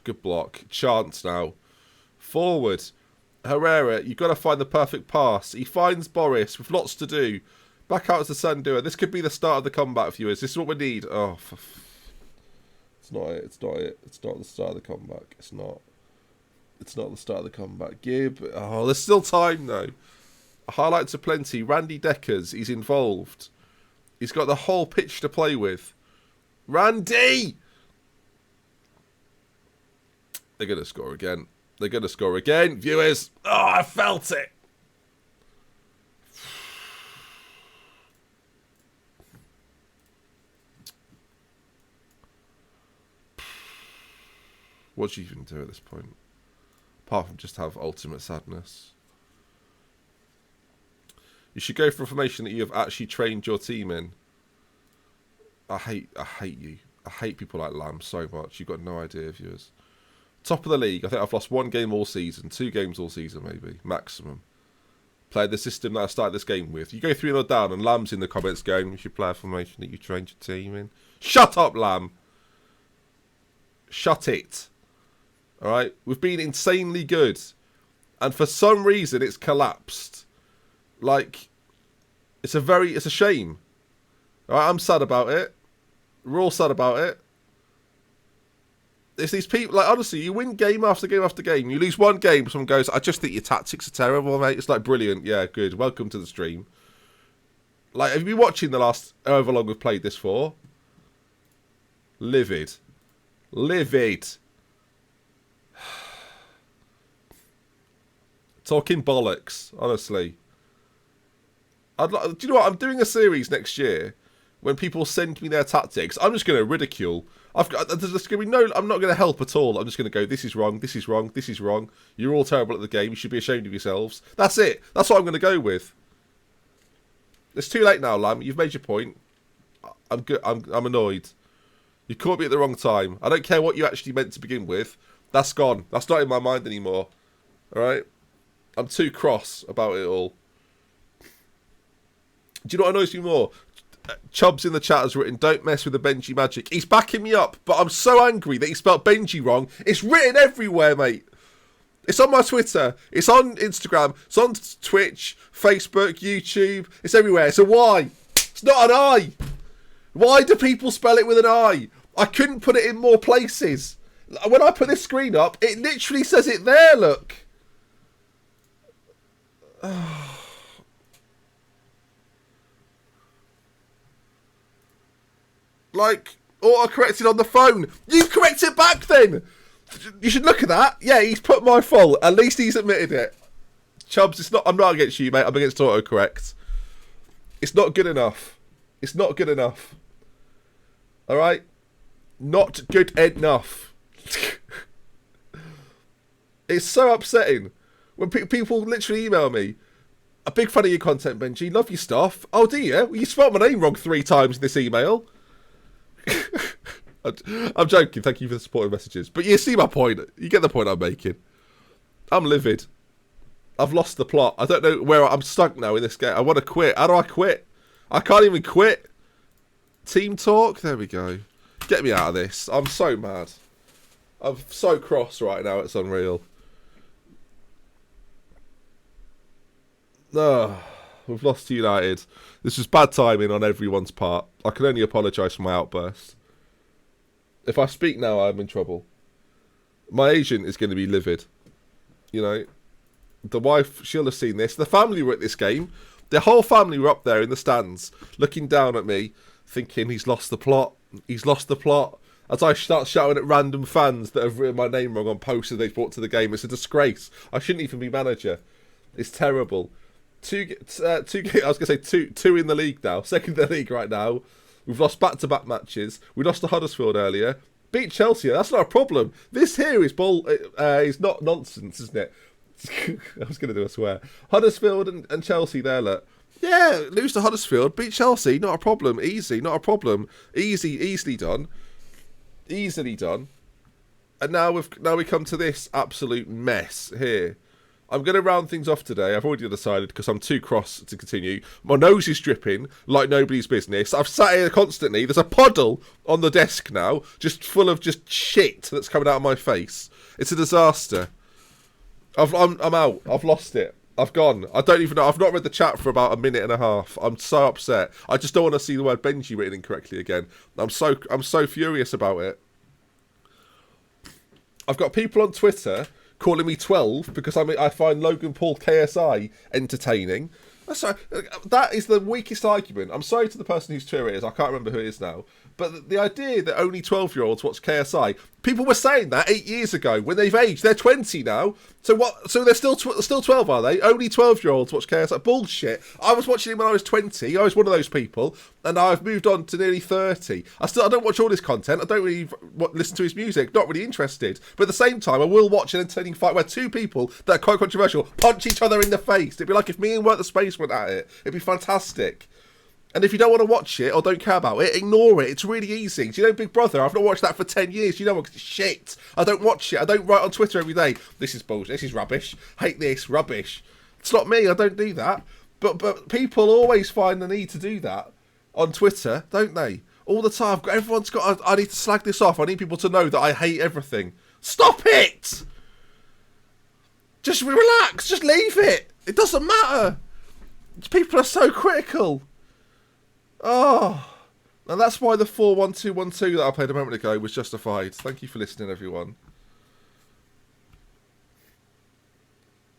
A: Good block. Chance now. Forward. Herrera, you've got to find the perfect pass. He finds Boris with lots to do. Back out as the Sundoer. This could be the start of the comeback, viewers. This is what we need. Oh, It's not it. It's not it. It's not the start of the comeback. It's not. It's not the start of the comeback. Gibb. Oh, there's still time though. Highlights are plenty. Randy Deckers. He's involved. He's got the whole pitch to play with. Randy. They're gonna score again. They're gonna score again. Viewers. Oh, I felt it. What do you even do at this point? Apart from just have ultimate sadness. You should go for a formation that you have actually trained your team in. I hate you. I hate people like Lamb so much. You've got no idea, viewers. Top of the league. I think I've lost 1 game all season. 2 games all season, maybe. Maximum. Played the system that I started this game with. You go 3-0 down and Lamb's in the comments going, you should play a formation that you trained your team in. Shut up, Lamb. Shut it. Alright? We've been insanely good. And for some reason, it's collapsed. Like, it's a shame. Alright, I'm sad about it. We're all sad about it. It's these people, like, honestly, you win game after game after game. You lose 1 game, someone goes, I just think your tactics are terrible, mate. It's like, brilliant. Yeah, good. Welcome to the stream. Like, have you been watching the last however long we've played this for? Livid. Livid. Talking bollocks, honestly. Do you know what? I'm doing a series next year when people send me their tactics. I'm just going to ridicule. There's going to be no. I'm not going to help at all. I'm just going to go, this is wrong, this is wrong, this is wrong. You're all terrible at the game. You should be ashamed of yourselves. That's it. That's what I'm going to go with. It's too late now, Lamb. You've made your point. I'm good. I'm annoyed. You caught me at the wrong time. I don't care what you actually meant to begin with. That's gone. That's not in my mind anymore. All right? I'm too cross about it all. Do you know what annoys me more? Chubbs in the chat has written, don't mess with the Benji magic. He's backing me up, but I'm so angry that he spelled Benji wrong. It's written everywhere, mate. It's on my Twitter. It's on Instagram. It's on Twitch, Facebook, YouTube. It's everywhere. It's a Y. It's not an I. Why do people spell it with an I? I couldn't put it in more places. When I put this screen up, it literally says it there, look. Like, auto-corrected on the phone. You correct it back then. You should look at that. Yeah, he's put my fault. At least he's admitted it. Chubbs, I'm not against you, mate. I'm against autocorrect. It's not good enough. It's not good enough. Alright? Not good enough. It's so upsetting. When people literally email me, a big fan of your content, Benji. Love your stuff. Oh, do you? Well, you spelled my name wrong 3 times in this email. I'm joking. Thank you for the supportive messages. But you see my point. You get the point I'm making. I'm livid. I've lost the plot. I don't know where I'm stuck now in this game. I want to quit. How do I quit? I can't even quit. Team talk? There we go. Get me out of this. I'm so mad. I'm so cross right now. It's unreal. We've lost to United. This was bad timing on everyone's part. I can only apologise for my outburst. If I speak now, I'm in trouble. My agent is going to be livid. You know, the wife, she'll have seen this. The family were at this game. The whole family were up there in the stands, looking down at me, thinking he's lost the plot. He's lost the plot. As I start shouting at random fans that have written my name wrong on posters they've brought to the game. It's a disgrace. I shouldn't even be manager. It's terrible. Two. I was going to say two in the league now. Second in the league right now. We've lost back-to-back matches. We lost to Huddersfield earlier. Beat Chelsea. That's not a problem. This here is is not nonsense, isn't it? I was going to do a swear. Huddersfield and Chelsea there, look. Yeah, lose to Huddersfield, beat Chelsea, not a problem. Easy, not a problem. Easily done. Easily done. And now we come to this absolute mess here. I'm going to round things off today. I've already decided because I'm too cross to continue. My nose is dripping like nobody's business. I've sat here constantly. There's a puddle on the desk now, just full of just shit that's coming out of my face. It's a disaster. I'm out. I've lost it. I've gone. I don't even know. I've not read the chat for about a minute and a half. I'm so upset. I just don't want to see the word Benji written incorrectly again. I'm so furious about it. I've got people on Twitter calling me 12 because I find Logan Paul KSI entertaining. That is the weakest argument. I'm sorry to the person whose Twitter it is. I can't remember who it is now. But the idea that only 12-year-olds watch KSI, people were saying that 8 years ago when they've aged. They're 20 now. So what? So they're still 12, are they? Only 12-year-olds watch KSI. Bullshit. I was watching him when I was 20. I was one of those people. And I've moved on to nearly 30. I don't watch all his content. I don't really listen to his music. Not really interested. But at the same time, I will watch an entertaining fight where two people that are quite controversial punch each other in the face. It'd be like if me and Work the Space went at it. It'd be fantastic. And if you don't want to watch it or don't care about it, ignore it. It's really easy. Do you know Big Brother? I've not watched that for 10 years. You know what? Shit. I don't watch it. I don't write on Twitter every day. This is bullshit. This is rubbish. Hate this. Rubbish. It's not me. I don't do that. But people always find the need to do that on Twitter, don't they? All the time. Everyone's got... I need to slag this off. I need people to know that I hate everything. Stop it! Just relax. Just leave it. It doesn't matter. People are so critical. Oh, and that's why the 4-1-2-1-2 that I played a moment ago was justified. Thank you for listening, everyone.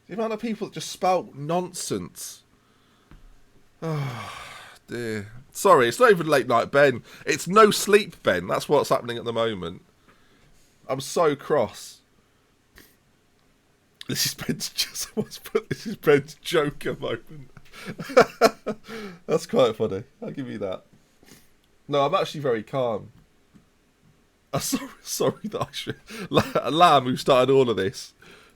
A: The amount of people that just spout nonsense. Oh, dear. Sorry, it's not even late night, Ben. It's no sleep, Ben. That's what's happening at the moment. I'm so cross. This is Ben's this is Ben's Joker moment. That's quite funny. I'll give you that. No, I'm actually very calm. I'm sorry that I should... Lamb, who started all of this,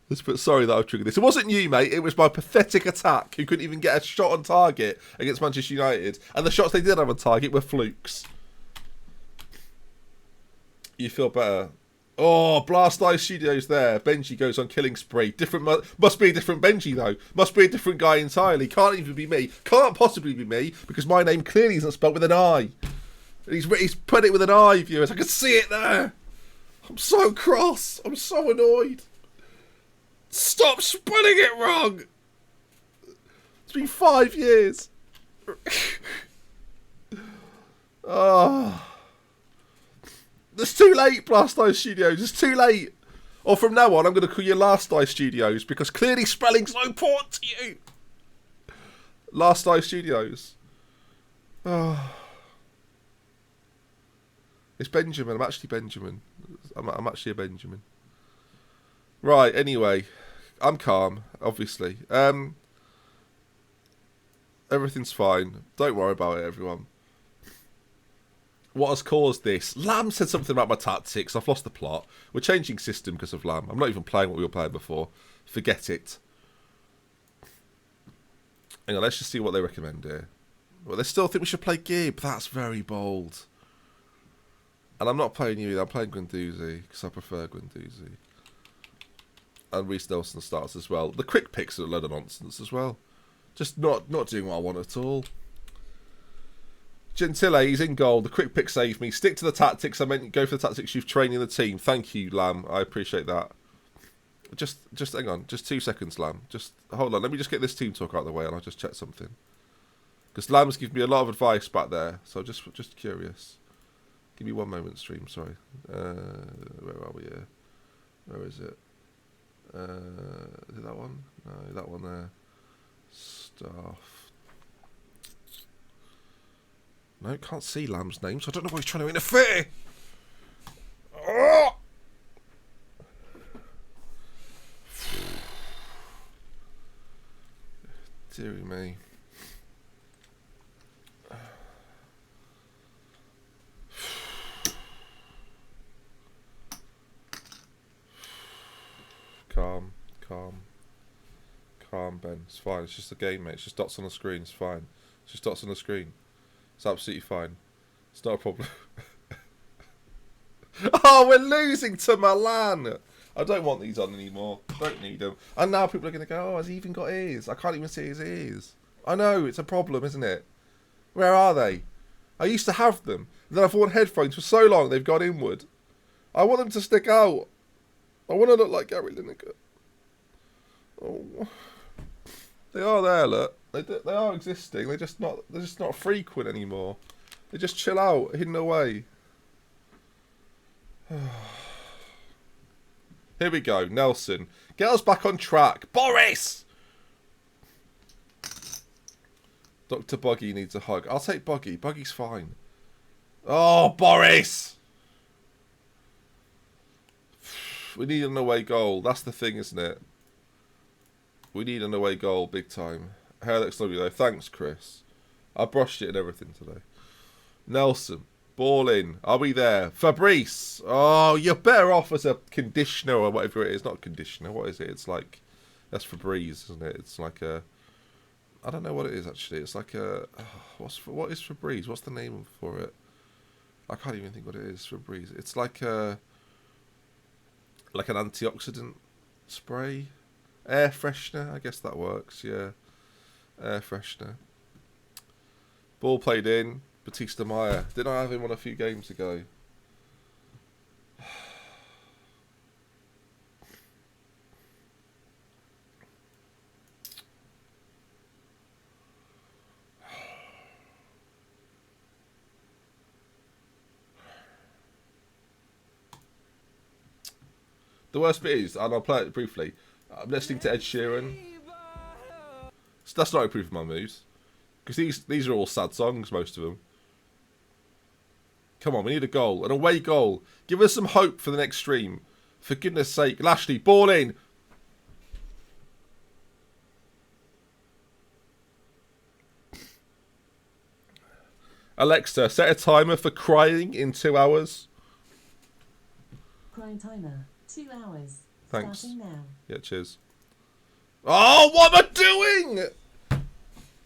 A: has put sorry that I've triggered this. It wasn't you, mate. It was my pathetic attack who couldn't even get a shot on target against Manchester United. And the shots they did have on target were flukes. You feel better. Oh, Blast Eye Studios there. Benji goes on killing spree. Must be a different Benji, though. Must be a different guy entirely. Can't even be me. Can't possibly be me, because my name clearly isn't spelled with an I. He's put it with an I, viewers. I can see it there. I'm so cross. I'm so annoyed. Stop spelling it wrong. It's been 5 years. Oh... It's too late, Blast Eye Studios. It's too late. Or from now on, I'm going to call you Last Eye Studios, because clearly spelling's so important to you. Last Eye Studios. Oh. It's Benjamin. I'm actually Benjamin. I'm actually a Benjamin. Right, anyway. I'm calm, obviously. Everything's fine. Don't worry about it, everyone. What has caused this? Lamb said something about my tactics. I've lost the plot. We're changing system because of Lamb. I'm not even playing what we were playing before. Forget it. Hang on, let's just see what they recommend here. Well, they still think we should play Gib. That's very bold. And I'm not playing you either. I'm playing Guendouzi because I prefer Guendouzi. And Reece Nelson starts as well. The quick picks are a load of nonsense as well. Just not doing what I want at all. Gentile, he's in goal. The quick pick saved me. Stick to the tactics. I meant go for the tactics you've trained in the team. Thank you, Lamb. I appreciate that. Just hang on. Just 2 seconds, Lamb. Just hold on. Let me just get this team talk out of the way and I'll just check something. Because Lamb's given me a lot of advice back there. So just curious. Give me 1 moment, stream. Sorry. Where are we here? Where is it? Is it that one? No, that one there. Stuff. No, can't see Lamb's name, so I don't know why he's trying to interfere. Oh! Deary me. Calm, Ben. It's fine. It's just a game, mate. It's just dots on the screen. It's fine. It's just dots on the screen. It's absolutely fine. It's not a problem. Oh, we're losing to Milan. I don't want these on anymore. Don't need them. And now people are going to go, oh, has he even got ears? I can't even see his ears. I know, it's a problem, isn't it? Where are they? I used to have them. And then I've worn headphones for so long they've gone inward. I want them to stick out. I want to look like Gary Lineker. Oh. They are there, look. They are existing. They're just not frequent anymore. They just chill out, hidden away. Here we go. Nelson. Get us back on track. Boris! Dr. Buggy needs a hug. I'll take Buggy. Buggy's fine. Oh, Boris! We need an away goal. That's the thing, isn't it? We need an away goal big time. Hair looks lovely though. Thanks, Chris. I brushed it and everything today. Nelson. Ball in. Are we there? Fabrice. Oh, you're better off as a conditioner or whatever it is. Not conditioner. What is it? It's like... That's Febreze, isn't it? It's like a... I don't know what it is, actually. It's like a... what is Febreze? What's the name for it? I can't even think what it is, Febreze. It's like a... Like an antioxidant spray. Air freshener. I guess that works, yeah. Air freshener. Ball played in. Batista Meyer. Didn't I have him on a few games ago? The worst bit is, and I'll play it briefly, I'm listening to Ed Sheeran. So that's not improving my moods. Because these are all sad songs, most of them. Come on, we need a goal. An away goal. Give us some hope for the next stream. For goodness sake. Lashley, ball in. Alexa, set a timer for crying in 2 hours.
B: Crying timer, 2 hours.
A: Thanks.
B: Starting now.
A: Yeah, cheers. Oh, what am I doing?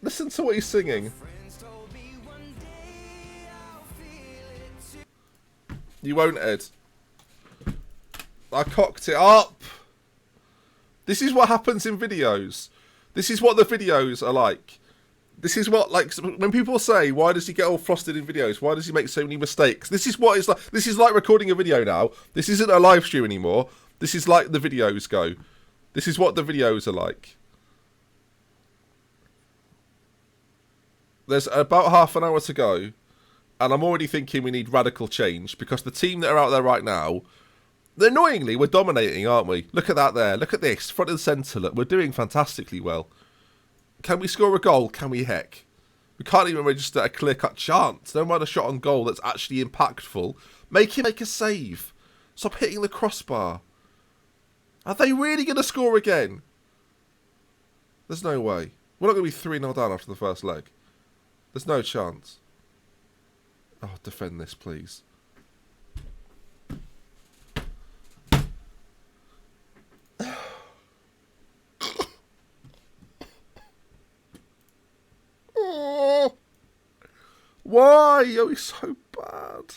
A: Listen to what he's singing. You won't, Ed. I cocked it up. This is what happens in videos. This is what the videos are like. This is what, like, when people say, why does he get all frosted in videos? Why does he make so many mistakes? This is what it's like. This is like recording a video now. This isn't a live stream anymore. This is like the videos go. This is what the videos are like. There's about half an hour to go. And I'm already thinking we need radical change. Because the team that are out there right now, annoyingly, we're dominating, aren't we? Look at that there. Look at this. Front and centre. Look, we're doing fantastically well. Can we score a goal? Can we heck? We can't even register a clear-cut chance. Don't mind a shot on goal that's actually impactful. Make him make a save. Stop hitting the crossbar. Are they really going to score again? There's no way. We're not going to be 3-0 down after the first leg. There's no chance. Oh, defend this, please. Why? Oh, he's so bad.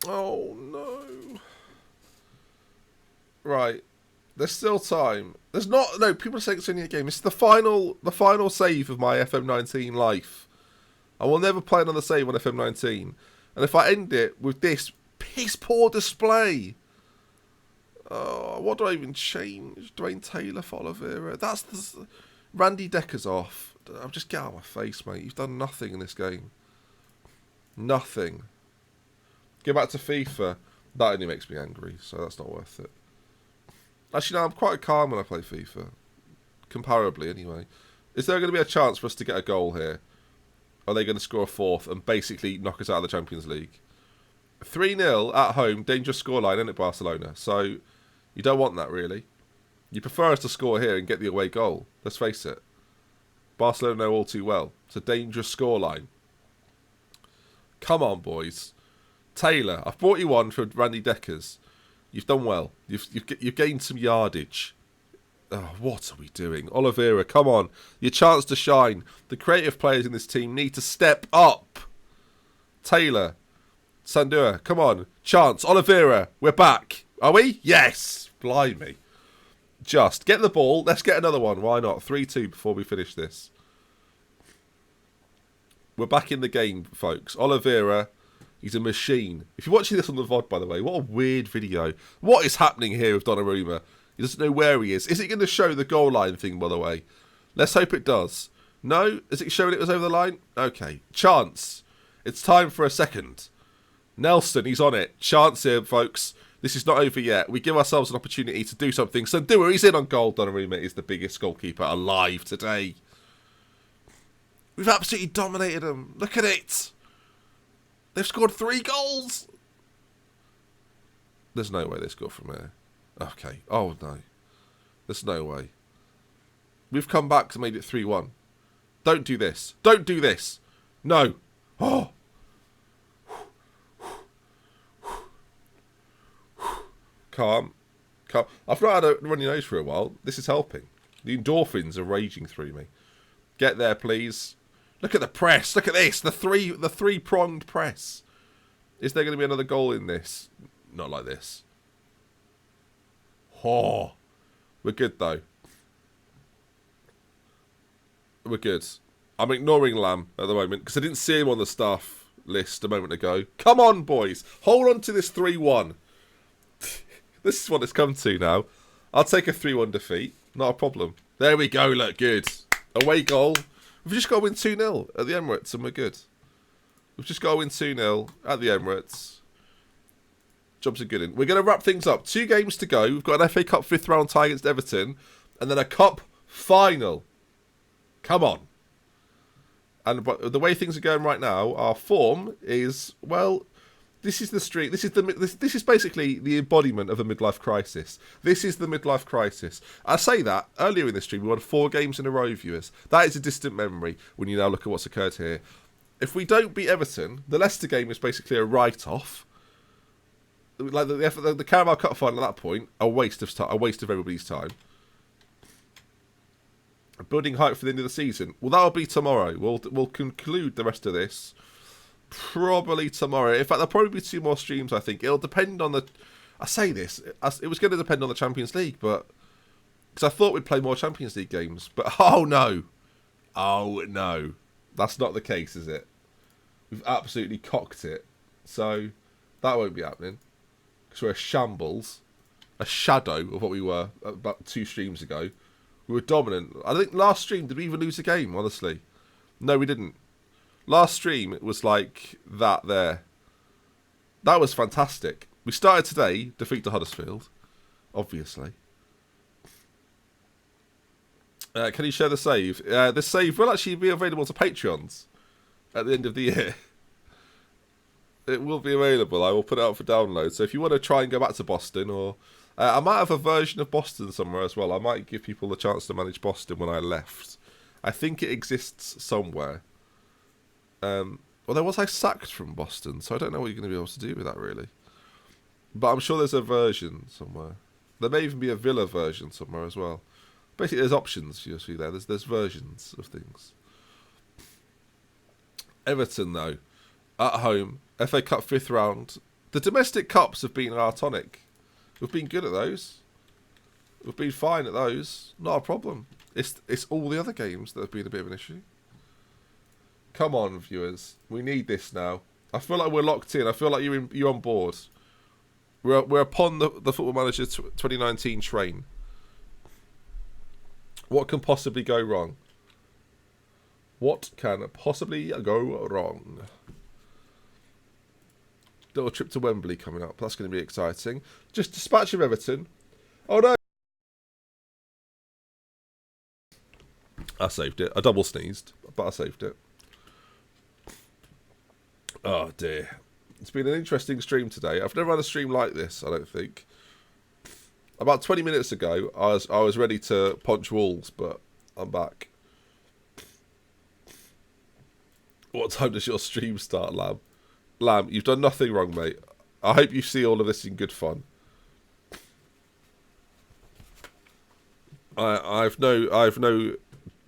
A: Oh, no. Right. There's still time. There's not... No, people are saying it's only a game. It's the final save of my FM19 life. I will never play another save on FM19. And if I end it with this piss-poor display... Oh, what do I even change? Dwayne Taylor for Oliveira. That's the... Randy Decker's off. I'll just get out of my face, mate. You've done nothing in this game. Nothing. Go back to FIFA. That only makes me angry, so that's not worth it. Actually, no, I'm quite calm when I play FIFA. Comparably, anyway. Is there going to be a chance for us to get a goal here? Are they going to score a fourth and basically knock us out of the Champions League? 3-0 at home, dangerous scoreline, isn't it, Barcelona? So, you don't want that, really. You prefer us to score here and get the away goal. Let's face it. Barcelona know all too well. It's a dangerous scoreline. Come on, boys. Taylor, I've brought you on for Randy Deckers. You've done well. You've gained some yardage. Oh, what are we doing? Oliveira, come on. Your chance to shine. The creative players in this team need to step up. Taylor. Sandua, come on. Chance. Oliveira, we're back. Are we? Yes. Blimey. Just get the ball. Let's get another one. Why not? 3-2 before we finish this. We're back in the game, folks. Oliveira, he's a machine. If you're watching this on the VOD, by the way, what a weird video. What is happening here with Donnarumma? He doesn't know where he is. Is it going to show the goal line thing, by the way? Let's hope it does. No? Is it showing it was over the line? Okay. Chance. It's time for a second. Nelson, he's on it. Chance here, folks. This is not over yet. We give ourselves an opportunity to do something. So Dewar, he's in on goal. Donnarumma is the biggest goalkeeper alive today. We've absolutely dominated them. Look at it. They've scored 3 goals. There's no way they score from there. Okay. Oh, no. There's no way. We've come back to made it 3-1. Don't do this. Don't do this. No. Oh. Calm. Calm. I've not had a runny nose for a while. This is helping. The endorphins are raging through me. Get there, please. Look at the press. Look at this. The three-pronged press. Is there going to be another goal in this? Not like this. Oh. We're good, though. We're good. I'm ignoring Lamb at the moment because I didn't see him on the staff list a moment ago. Come on, boys. Hold on to this 3-1. This is what it's come to now. I'll take a 3-1 defeat. Not a problem. There we go. Look, good. Away goal. We've just got to win 2-0 at the Emirates and we're good. We've just got to win 2-0 at the Emirates. Jobs are good in. We're going to wrap things up. 2 games to go. We've got an FA Cup 5th round tie against Everton. And then a Cup final. Come on. And the way things are going right now, our form is, well, this is the street. This is basically the embodiment of a midlife crisis. This is the midlife crisis. I say that earlier in the stream, we won 4 games in a row, viewers. That is a distant memory when you now look at what's occurred here. If we don't beat Everton, the Leicester game is basically a write-off. Like the Carabao Cup final at that point, a waste of time, a waste of everybody's time. Building hype for the end of the season. Well, that'll be tomorrow. We'll conclude the rest of this probably tomorrow. In fact, there'll probably be 2 more streams, I think. It'll depend on the... I say this. It was going to depend on the Champions League, but... Because I thought we'd play more Champions League games. But, oh, no. Oh, no. That's not the case, is it? We've absolutely cocked it. So, that won't be happening. Because we're a shambles. A shadow of what we were about 2 streams ago. We were dominant. I think last stream, did we even lose a game, honestly? No, we didn't. Last stream, it was like that there. That was fantastic. We started today, defeat to Huddersfield, obviously. Can you share the save? This save will actually be available to Patreons at the end of the year. It will be available. I will put it out for download. So if you want to try and go back to Boston, or... I might have a version of Boston somewhere as well. I might give people the chance to manage Boston when I left. I think it exists somewhere. Although was I sacked from Boston, so I don't know what you're going to be able to do with that, really. But I'm sure there's a version somewhere. There may even be a Villa version somewhere as well. Basically, there's options you see there. There's versions of things. Everton, though, at home, FA Cup 5th round. The domestic cups have been our tonic. We've been good at those. We've been fine at those. Not a problem. It's all the other games that have been a bit of an issue. Come on, viewers. We need this now. I feel like we're locked in. I feel like you're on board. We're upon the Football Manager 2019 train. What can possibly go wrong? What can possibly go wrong? Little trip to Wembley coming up. That's going to be exciting. Just dispatch of Everton. Oh no! I saved it. I double sneezed, but I saved it. Oh dear. It's been an interesting stream today. I've never had a stream like this, I don't think. About 20 minutes ago, I was ready to punch walls, but I'm back. What time does your stream start, Lamb? Lamb, you've done nothing wrong, mate. I hope you see all of this in good fun. I've no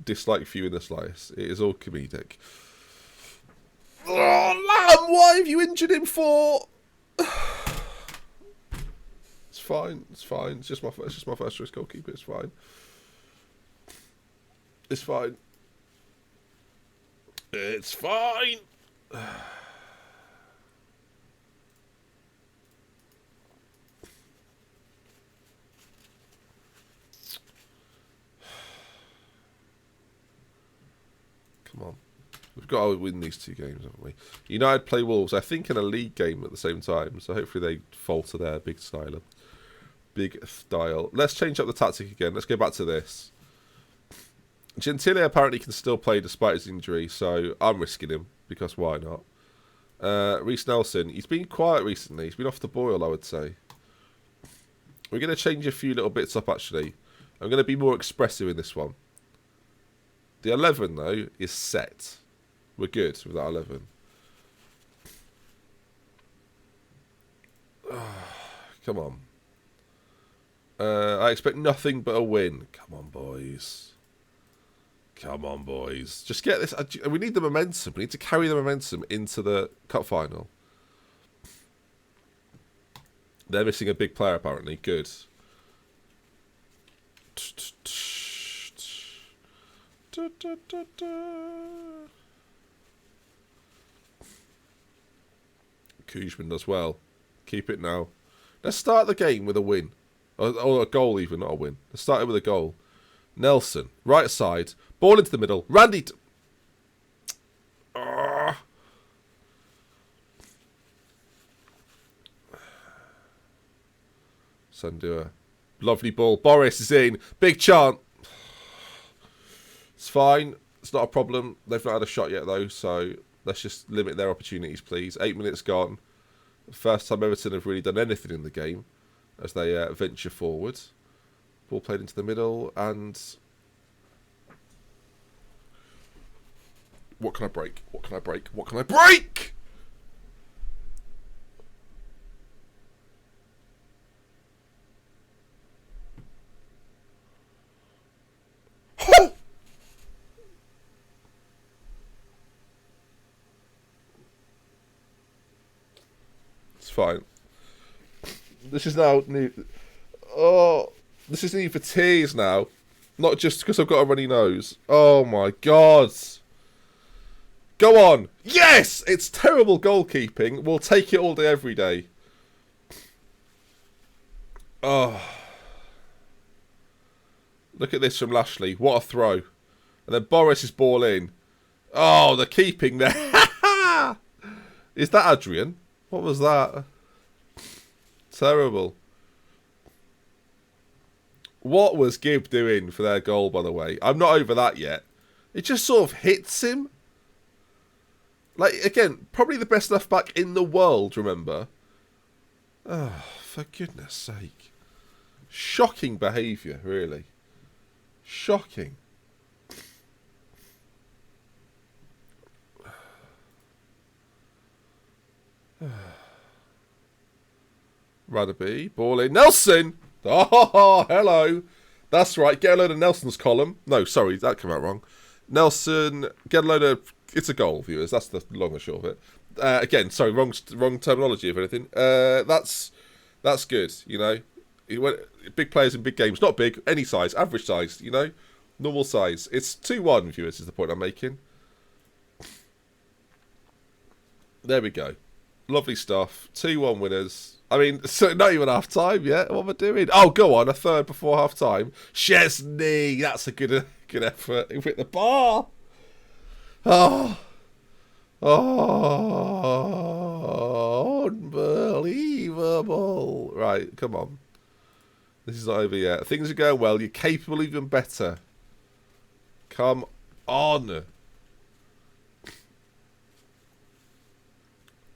A: dislike for you in the slightest. It is all comedic. Oh, Lamb, what have you injured him for? It's fine. It's fine. It's just my first choice goalkeeper. It's fine. It's fine. It's fine. Come on. We've We've got to win these 2 games, haven't we? United play Wolves, I think, in a league game at the same time. So hopefully they falter there. Big style. Big style. Let's change up the tactic again. Let's go back to this. Gentile apparently can still play despite his injury, so I'm risking him, because why not? Reece Nelson, he's been quiet recently. He's been off the boil, I would say. We're going to change a few little bits up, actually. I'm going to be more expressive in this one. The 11, though, is set. We're good with that 11. Come on. I expect nothing but a win. Come on, boys. Come on, boys. Just get this. We need the momentum. We need to carry the momentum into the cup final. They're missing a big player, apparently. Good. Koeman does well. Keep it now. Let's start the game with a win. Or a goal, even, not a win. Let's start it with a goal. Nelson, right side. Ball into the middle. Randy. Sandua. Lovely ball. Boris is in. Big chance. It's fine. It's not a problem. They've not had a shot yet, though, so let's just limit their opportunities, please. 8 minutes gone. First time Everton have really done anything in the game as they venture forward. Ball played into the middle, and... What can I break? What can I break? What can I break? It's fine. This is now new. Oh, this is need for tears now. Not just because I've got a runny nose. Oh my God. Go on. Yes! It's terrible goalkeeping. We'll take it all day, every day. Oh. Look at this from Lashley. What a throw. And then Boris is ball in. Oh, the keeping there. Is that Adrian? What was that? Terrible. What was Gibb doing for their goal, by the way? I'm not over that yet. It just sort of hits him. Like, again, probably the best left back in the world, remember? Oh, for goodness sake. Shocking behaviour, really. Shocking. Radaby, ball in. Nelson! Oh, hello. That's right, get a load of Nelson's column. No, sorry, that came out wrong. Nelson, get a load of... It's a goal, viewers. That's the long and short of it. Again, sorry, wrong terminology, if anything. That's good, you know. Big players in big games. Not big, any size, average size, you know. Normal size. It's 2-1, viewers, is the point I'm making. There we go. Lovely stuff. 2-1 winners. I mean, so not even half time yet. What am I doing? Oh, go on, a third before half time. Chesney, that's a good effort. He hit the bar. Oh, unbelievable. Right, come on. This is not over yet. Things are going well. You're capable even better. Come on.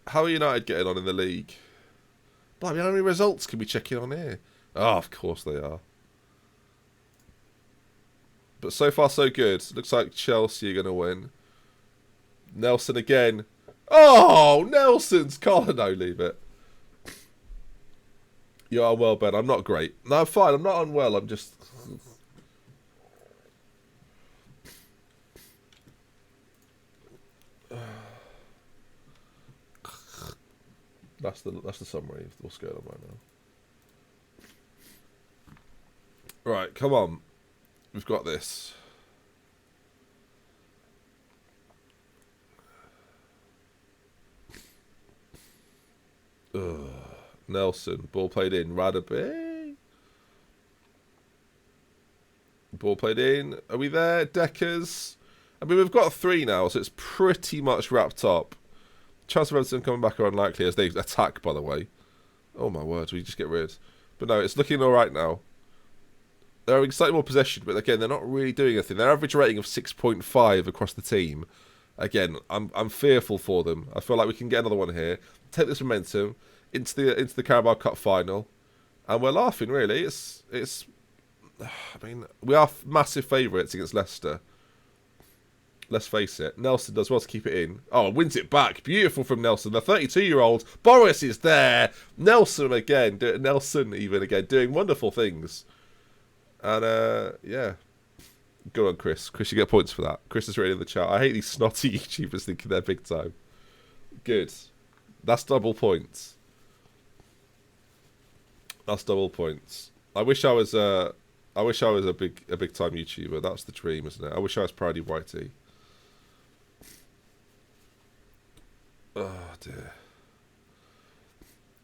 A: How are United getting on in the league? Blimey, how many results can we check in on here? Oh, of course they are. But so far, so good. Looks like Chelsea are going to win. Nelson again. Oh, Nelson's collar. No, leave it. You are well, Ben. I'm not great. No, I'm fine. I'm not unwell. I'm just... That's the summary of what's going on right now. Right, come on. We've got this. Ugh. Nelson, ball played in. Radaby. Ball played in. Are we there? Deckers. I mean, we've got 3 now, so it's pretty much wrapped up. Chance of Everton coming back are unlikely as they attack, by the way. Oh my word, we just get rid. But no, it's looking alright now. They're having slightly more possession, but again, they're not really doing anything. Their average rating of 6.5 across the team. Again, I'm fearful for them. I feel like we can get another one here. Take this momentum into the Carabao Cup final. And we're laughing, really. I mean, we are massive favourites against Leicester. Let's face it. Nelson does well to keep it in. Oh, wins it back. Beautiful from Nelson. The 32-year-old. Boris is there. Nelson again. Doing wonderful things. And, yeah. Good on, Chris. Chris, you get points for that. Chris is written in the chat. I hate these snotty YouTubers thinking they're big time. Good. That's double points. That's double points. I wish I was a big time YouTuber. That's the dream, isn't it? I wish I was Proudy Whitey. Oh dear.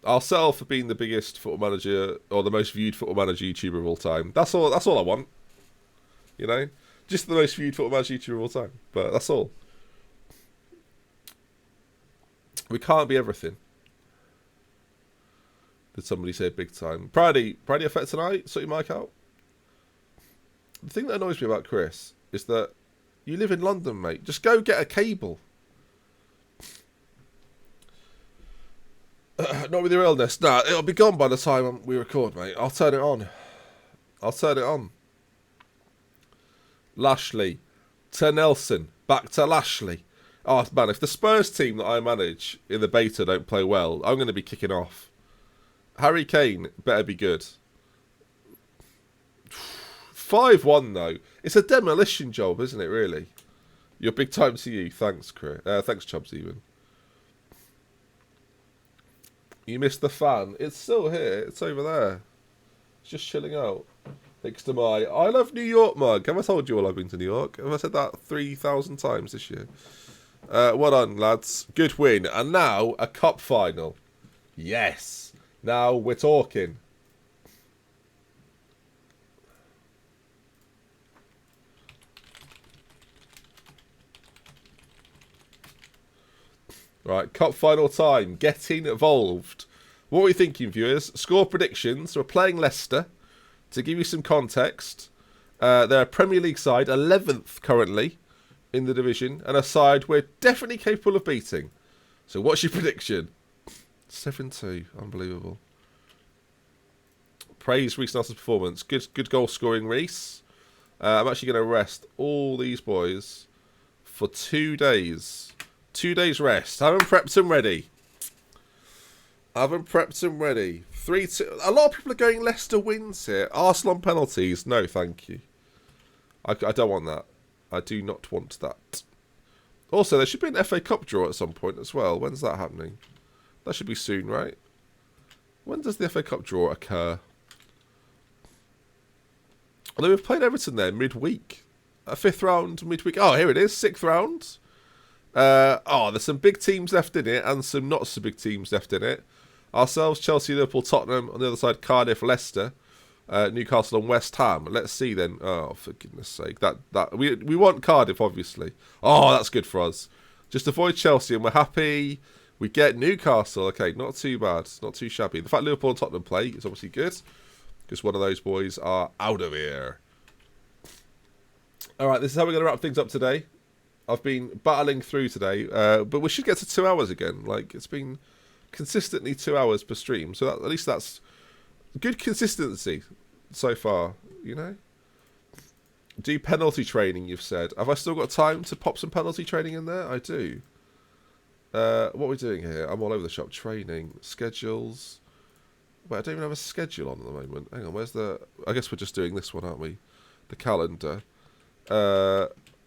A: I'll settle for being the biggest football manager or the most viewed football manager YouTuber of all time. That's all I want. You know? Just the most viewed football manager YouTuber of all time. But that's all. We can't be everything. Did somebody say big time? Proudy effect tonight? Sort your mic out. The thing that annoys me about Chris is that you live in London, mate. Just go get a cable. Not with your illness. Nah, it'll be gone by the time we record, mate. I'll turn it on. Lashley. To Nelson. Back to Lashley. Oh, man, if the Spurs team that I manage in the beta don't play well, I'm going to be kicking off. Harry Kane better be good. 5-1, though. It's a demolition job, isn't it, really? You're big time to you. Thanks, Chris. Thanks, Chubbs, even. You missed the fan. It's still here. It's over there. It's just chilling out. Thanks to my I love New York mug. Have I told you all I've been to New York? Have I said that 3,000 times this year? Well done, lads. Good win. And now, a cup final. Yes. Now we're talking. Right, cup final time. Getting involved. What are we thinking, viewers? Score predictions. We're playing Leicester. To give you some context, they're a Premier League side, 11th currently in the division, and a side we're definitely capable of beating. So what's your prediction? 7-2. Unbelievable. Praise Reece Nelson's performance. Good goal scoring, Reece. I'm actually going to rest all these boys for 2 days. 2 days rest. Haven't prepped them ready. 3-2. A lot of people are going Leicester wins here. Arsenal on penalties. No, thank you. I don't want that. I do not want that. Also, there should be an FA Cup draw at some point as well. When's that happening? That should be soon, right? When does the FA Cup draw occur? Although we've played Everton there midweek. A 5th round midweek. Oh, here it is. 6th round. There's some big teams left in it and some not so big teams left in it. Ourselves, Chelsea, Liverpool, Tottenham. On the other side, Cardiff, Leicester, Newcastle and West Ham. Let's see then. Oh, for goodness sake. We want Cardiff, obviously. Oh, that's good for us. Just avoid Chelsea and we're happy. We get Newcastle. Okay, not too bad. Not too shabby. The fact Liverpool and Tottenham play is obviously good. Because one of those boys are out of here. Alright, this is how we're going to wrap things up today. I've been battling through today. But we should get to 2 hours again. Like, it's been consistently 2 hours per stream. So at least that's good consistency so far, you know? Do penalty training, you've said. Have I still got time to pop some penalty training in there? I do. What are we doing here? I'm all over the shop. Training. Schedules. Wait, I don't even have a schedule on at the moment. Hang on, where's the... I guess we're just doing this one, aren't we? The calendar.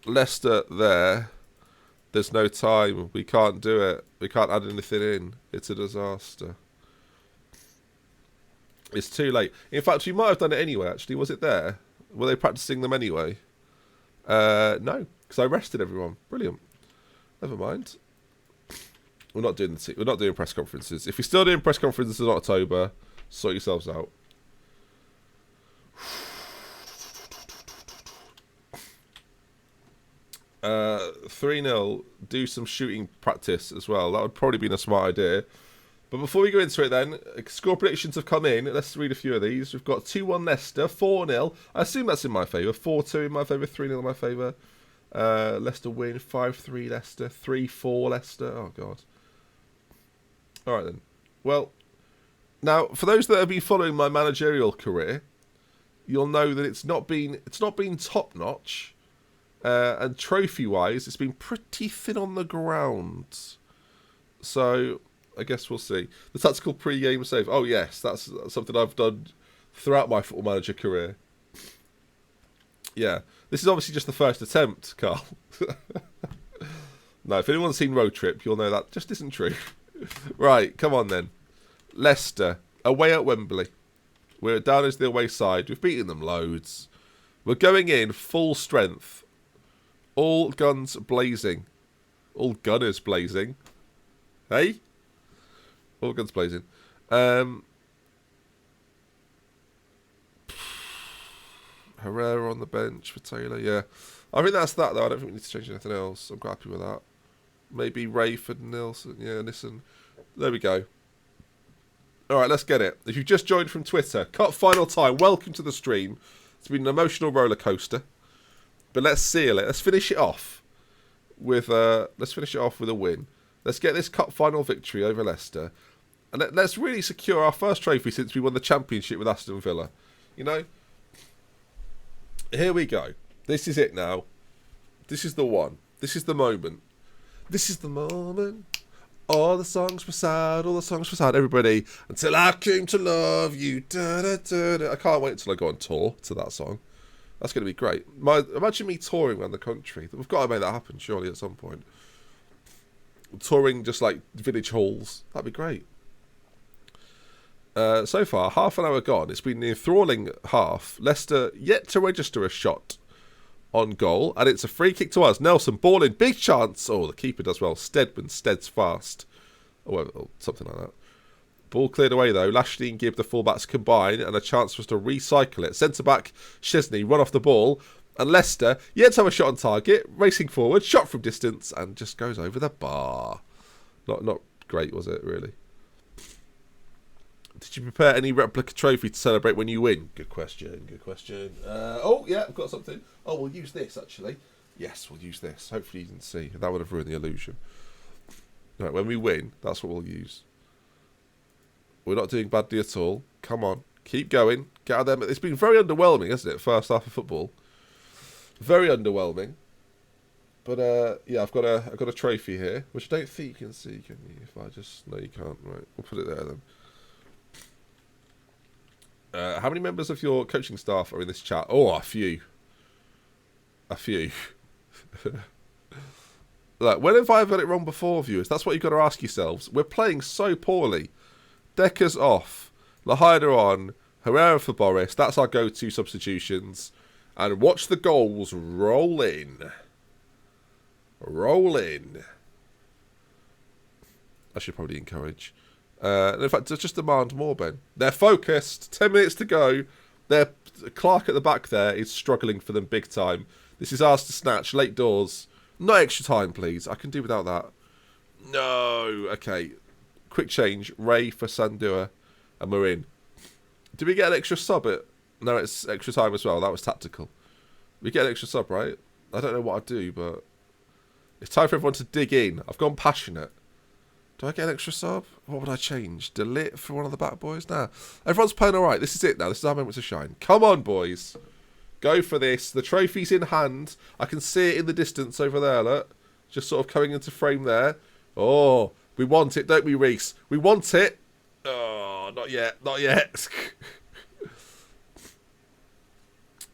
A: Leicester there. There's no time. We can't do it. We can't add anything in. It's a disaster. It's too late. In fact, we might have done it anyway, actually. Was it there? Were they practicing them anyway? No, because I rested everyone. Brilliant. Never mind. We're not doing press conferences. If you're still doing press conferences in October, sort yourselves out. 3-0. Do some shooting practice as well. That would probably be a smart idea. But before we go into it then, score predictions have come in. Let's read a few of these. We've got 2-1 Leicester, 4-0. I assume that's in my favour. 4-2 in my favour, 3-0 in my favour. Leicester win, 5-3 Leicester, 3-4 Leicester. Oh, God. All right, then. Well, now, for those that have been following my managerial career, you'll know that it's not been top-notch. And trophy-wise, it's been pretty thin on the ground. So I guess we'll see. The tactical pre-game save. Oh, yes, that's something I've done throughout my Football Manager career. Yeah, this is obviously just the first attempt, Carl. No, if anyone's seen Road Trip, you'll know that just isn't true. Right, come on then. Leicester, away at Wembley. We're down as the away side. We've beaten them loads. We're going in full strength. All guns blazing. All gunners blazing. Hey? All guns blazing. Herrera on the bench for Taylor, yeah. I think that's that, though. I don't think we need to change anything else. I'm quite happy with that. Maybe Rayford, Nilsson, yeah, listen. There we go. All right, let's get it. If you've just joined from Twitter, cut final time. Welcome to the stream. It's been an emotional roller coaster, but let's seal it. Let's finish it off with a win. Let's get this cup final victory over Leicester, and let's really secure our first trophy since we won the championship with Aston Villa. You know, here we go. This is it now. This is the one. This is the moment. This is the moment. All the songs were sad, everybody. Until I came to love you. Da, da, da, da. I can't wait until I go on tour to that song. That's going to be great. Imagine me touring around the country. We've got to make that happen, surely, at some point. Touring just like village halls. That'd be great. So far, half an hour gone. It's been an enthralling half. Leicester yet to register a shot on goal, and it's a free kick to us. Nelson, ball in, big chance. Oh, the keeper does well. Stead's fast. Or something like that. Ball cleared away, though. Lashley and Gibb, the fullbacks, combine, and a chance for us to recycle it. Centre-back, Szczesny, run off the ball, and Leicester, yet to have a shot on target, racing forward, shot from distance, and just goes over the bar. Not great, was it, really? Did you prepare any replica trophy to celebrate when you win? Good question. Oh, yeah, I've got something. Oh, we'll use this, actually. Yes, we'll use this. Hopefully you can see. That would have ruined the illusion. Right, when we win, that's what we'll use. We're not doing badly at all. Come on. Keep going. Get out there. It's been very underwhelming, hasn't it? First half of football. Very underwhelming. But, yeah, I've got a trophy here, which I don't think you can see, can you? If I just... No, you can't. Right, we'll put it there, then. How many members of your coaching staff are in this chat? Oh, a few. Look, when have I got it wrong before, viewers? That's what you've got to ask yourselves. We're playing so poorly. Decker's off. Lahida on. Herrera for Boris. That's our go-to substitutions. And watch the goals roll in. Roll in. I should probably encourage. In fact, just demand more, Ben. They're focused. 10 minutes to go. Clark at the back there is struggling for them big time. This is ours to snatch. Late doors. No extra time, please. I can do without that. No. Okay. Quick change. Ray for Sandua and Marin. Did we get an extra sub? No, it's extra time as well. That was tactical. We get an extra sub, right? I don't know what I'd do, but it's time for everyone to dig in. I've gone passionate. Do I get an extra sub? What would I change? Delete for one of the back boys? Nah. Everyone's playing all right. This is it now. This is our moment to shine. Come on, boys. Go for this. The trophy's in hand. I can see it in the distance over there, look. Just sort of coming into frame there. Oh, we want it, don't we, Reese? We want it. Oh, not yet. Not yet.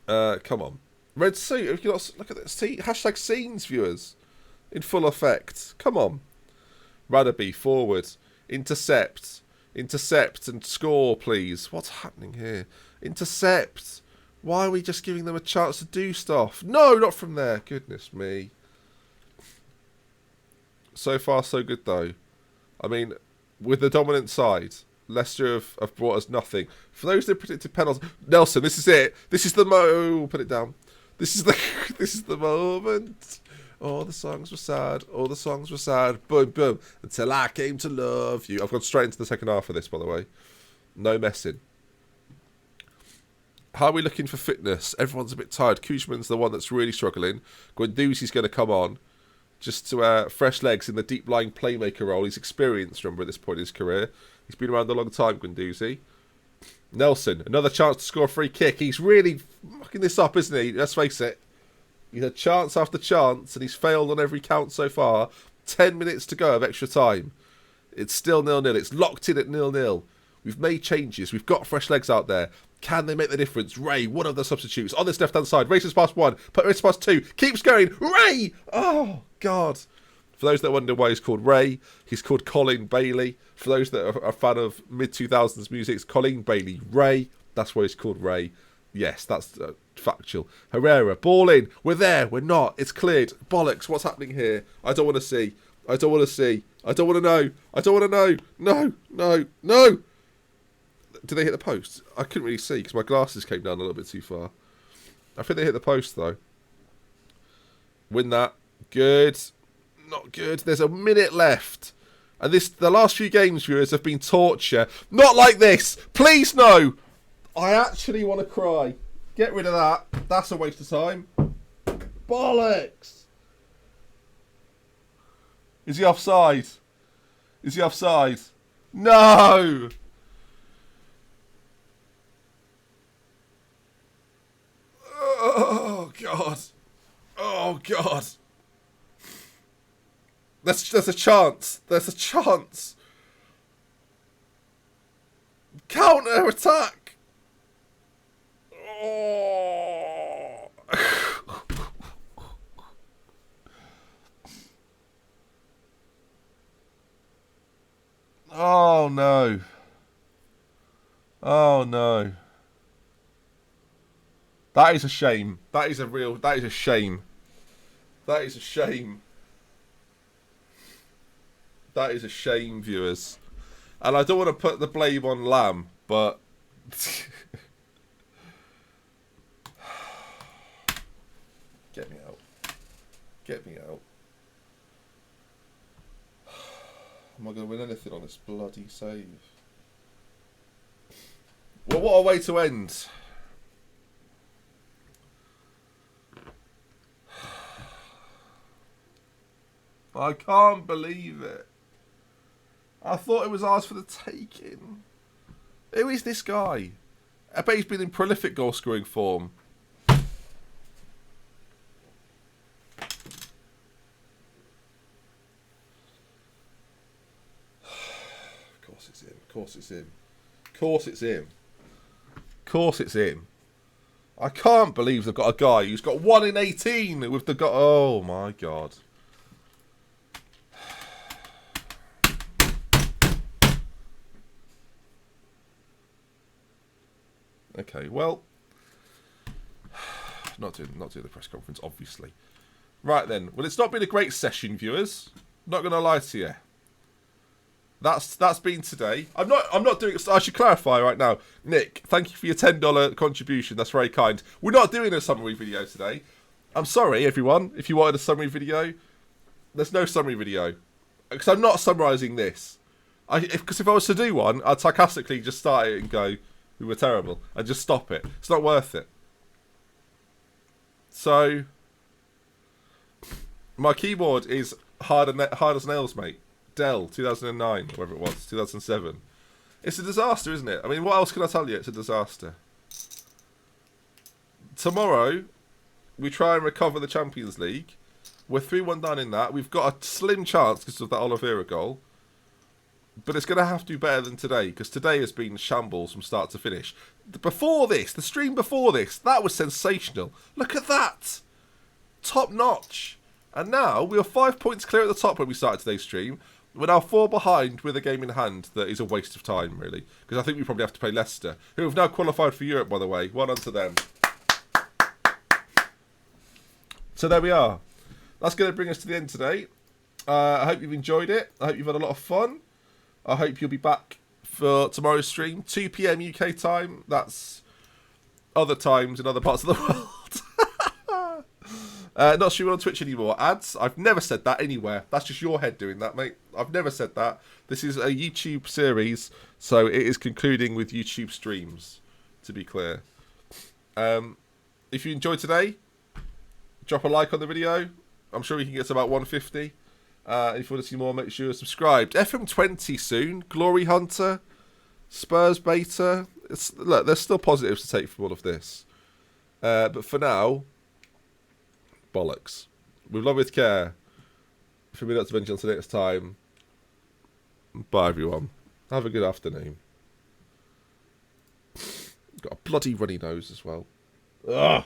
A: Come on. Red suit. Have you got, look at this. Hashtag scenes, viewers. In full effect. Come on. Radaby forward, intercept and score, please. What's happening here? Intercept. Why are we just giving them a chance to do stuff? No, not from there. Goodness me. So far, so good, though. I mean, with the dominant side, Leicester have brought us nothing. For those that predicted penalties, Nelson, this is it. This is the put it down. This is the moment. All the songs were sad. All the songs were sad. Boom, boom. Until I came to love you. I've gone straight into the second half of this, by the way. No messing. How are we looking for fitness? Everyone's a bit tired. Koosman's the one that's really struggling. Guendouzi's going to come on. Just to fresh legs in the deep-lying playmaker role. He's experienced, remember, at this point in his career. He's been around a long time, Guendouzi. Nelson, another chance to score a free kick. He's really fucking this up, isn't he? Let's face it. He's had chance after chance, and he's failed on every count so far. 10 minutes to go of extra time. It's still 0-0. It's locked in at 0-0. We've made changes. We've got fresh legs out there. Can they make the difference? Ray, one of the substitutes, on this left-hand side. Races past one. Races past two. Keeps going. Ray! Oh, God. For those that wonder why he's called Ray, he's called Colin Bailey. For those that are a fan of mid-2000s music, it's Colin Bailey. Ray, that's why he's called Ray. Yes, that's factual. Herrera, ball in. We're there. We're not. It's cleared. Bollocks. What's happening here? I don't want to see. I don't want to see. I don't want to know. I don't want to know. No, no, no. Did they hit the post? I couldn't really see because my glasses came down a little bit too far. I think they hit the post, though. Win that. Good. Not good. There's a minute left. And the last few games, viewers, have been torture. Not like this. Please, no. I actually want to cry. Get rid of that. That's a waste of time. Bollocks. Is he offside? Is he offside? No. Oh, God. Oh, God. There's a chance. There's a chance. Counter attack. Oh. Oh, no. Oh, no. That is a shame. That is a shame. That is a shame. That is a shame, viewers. And I don't want to put the blame on Lamb, but... Get me out. Get me out. Am I going to win anything on this bloody save? Well, what a way to end. I can't believe it. I thought it was ours for the taking. Who is this guy? I bet he's been in prolific goal scoring form. Of course it's him. Of course it's him. Of course it's him. Of course it's him. I can't believe they've got a guy who's got 1 in 18 with the guy. Oh my God. Okay, well, not doing the press conference, obviously. Right then, well, it's not been a great session, viewers. Not going to lie to you. That's been today. I'm not doing it. I should clarify right now, Nick. Thank you for your $10 contribution. That's very kind. We're not doing a summary video today. I'm sorry, everyone. If you wanted a summary video, there's no summary video because I'm not summarising this. Because if I was to do one, I'd sarcastically just start it and go, "We were terrible," and just stop it. It's not worth it. So, my keyboard is hard as nails, mate. Dell, 2009, whatever it was, 2007. It's a disaster, isn't it? I mean, what else can I tell you? It's a disaster. Tomorrow, we try and recover the Champions League. We're 3-1 down in that. We've got a slim chance because of that Oliveira goal. But it's going to have to do better than today, because today has been shambles from start to finish. Before this, the stream before this, that was sensational. Look at that. Top notch. And now, we were 5 points clear at the top when we started today's stream. We're now 4 behind with a game in hand that is a waste of time, really. Because I think we probably have to play Leicester, who have now qualified for Europe, by the way. Well done to them. So there we are. That's going to bring us to the end today. I hope you've enjoyed it. I hope you've had a lot of fun. I hope you'll be back for tomorrow's stream, 2 PM UK time. That's other times in other parts of the world. Not streaming on Twitch anymore. Ads? I've never said that anywhere. That's just your head doing that, mate. I've never said that. This is a YouTube series, so it is concluding with YouTube streams, to be clear. If you enjoyed today, drop a like on the video. I'm sure we can get to about 150. If you want to see more, make sure you're subscribed. FM20 soon. Glory Hunter. Spurs Beta. Look, there's still positives to take from all of this. But for now, bollocks. With love, with care. For me, that's Vengeance until next time. Bye, everyone. Have a good afternoon. Got a bloody runny nose as well. Ugh.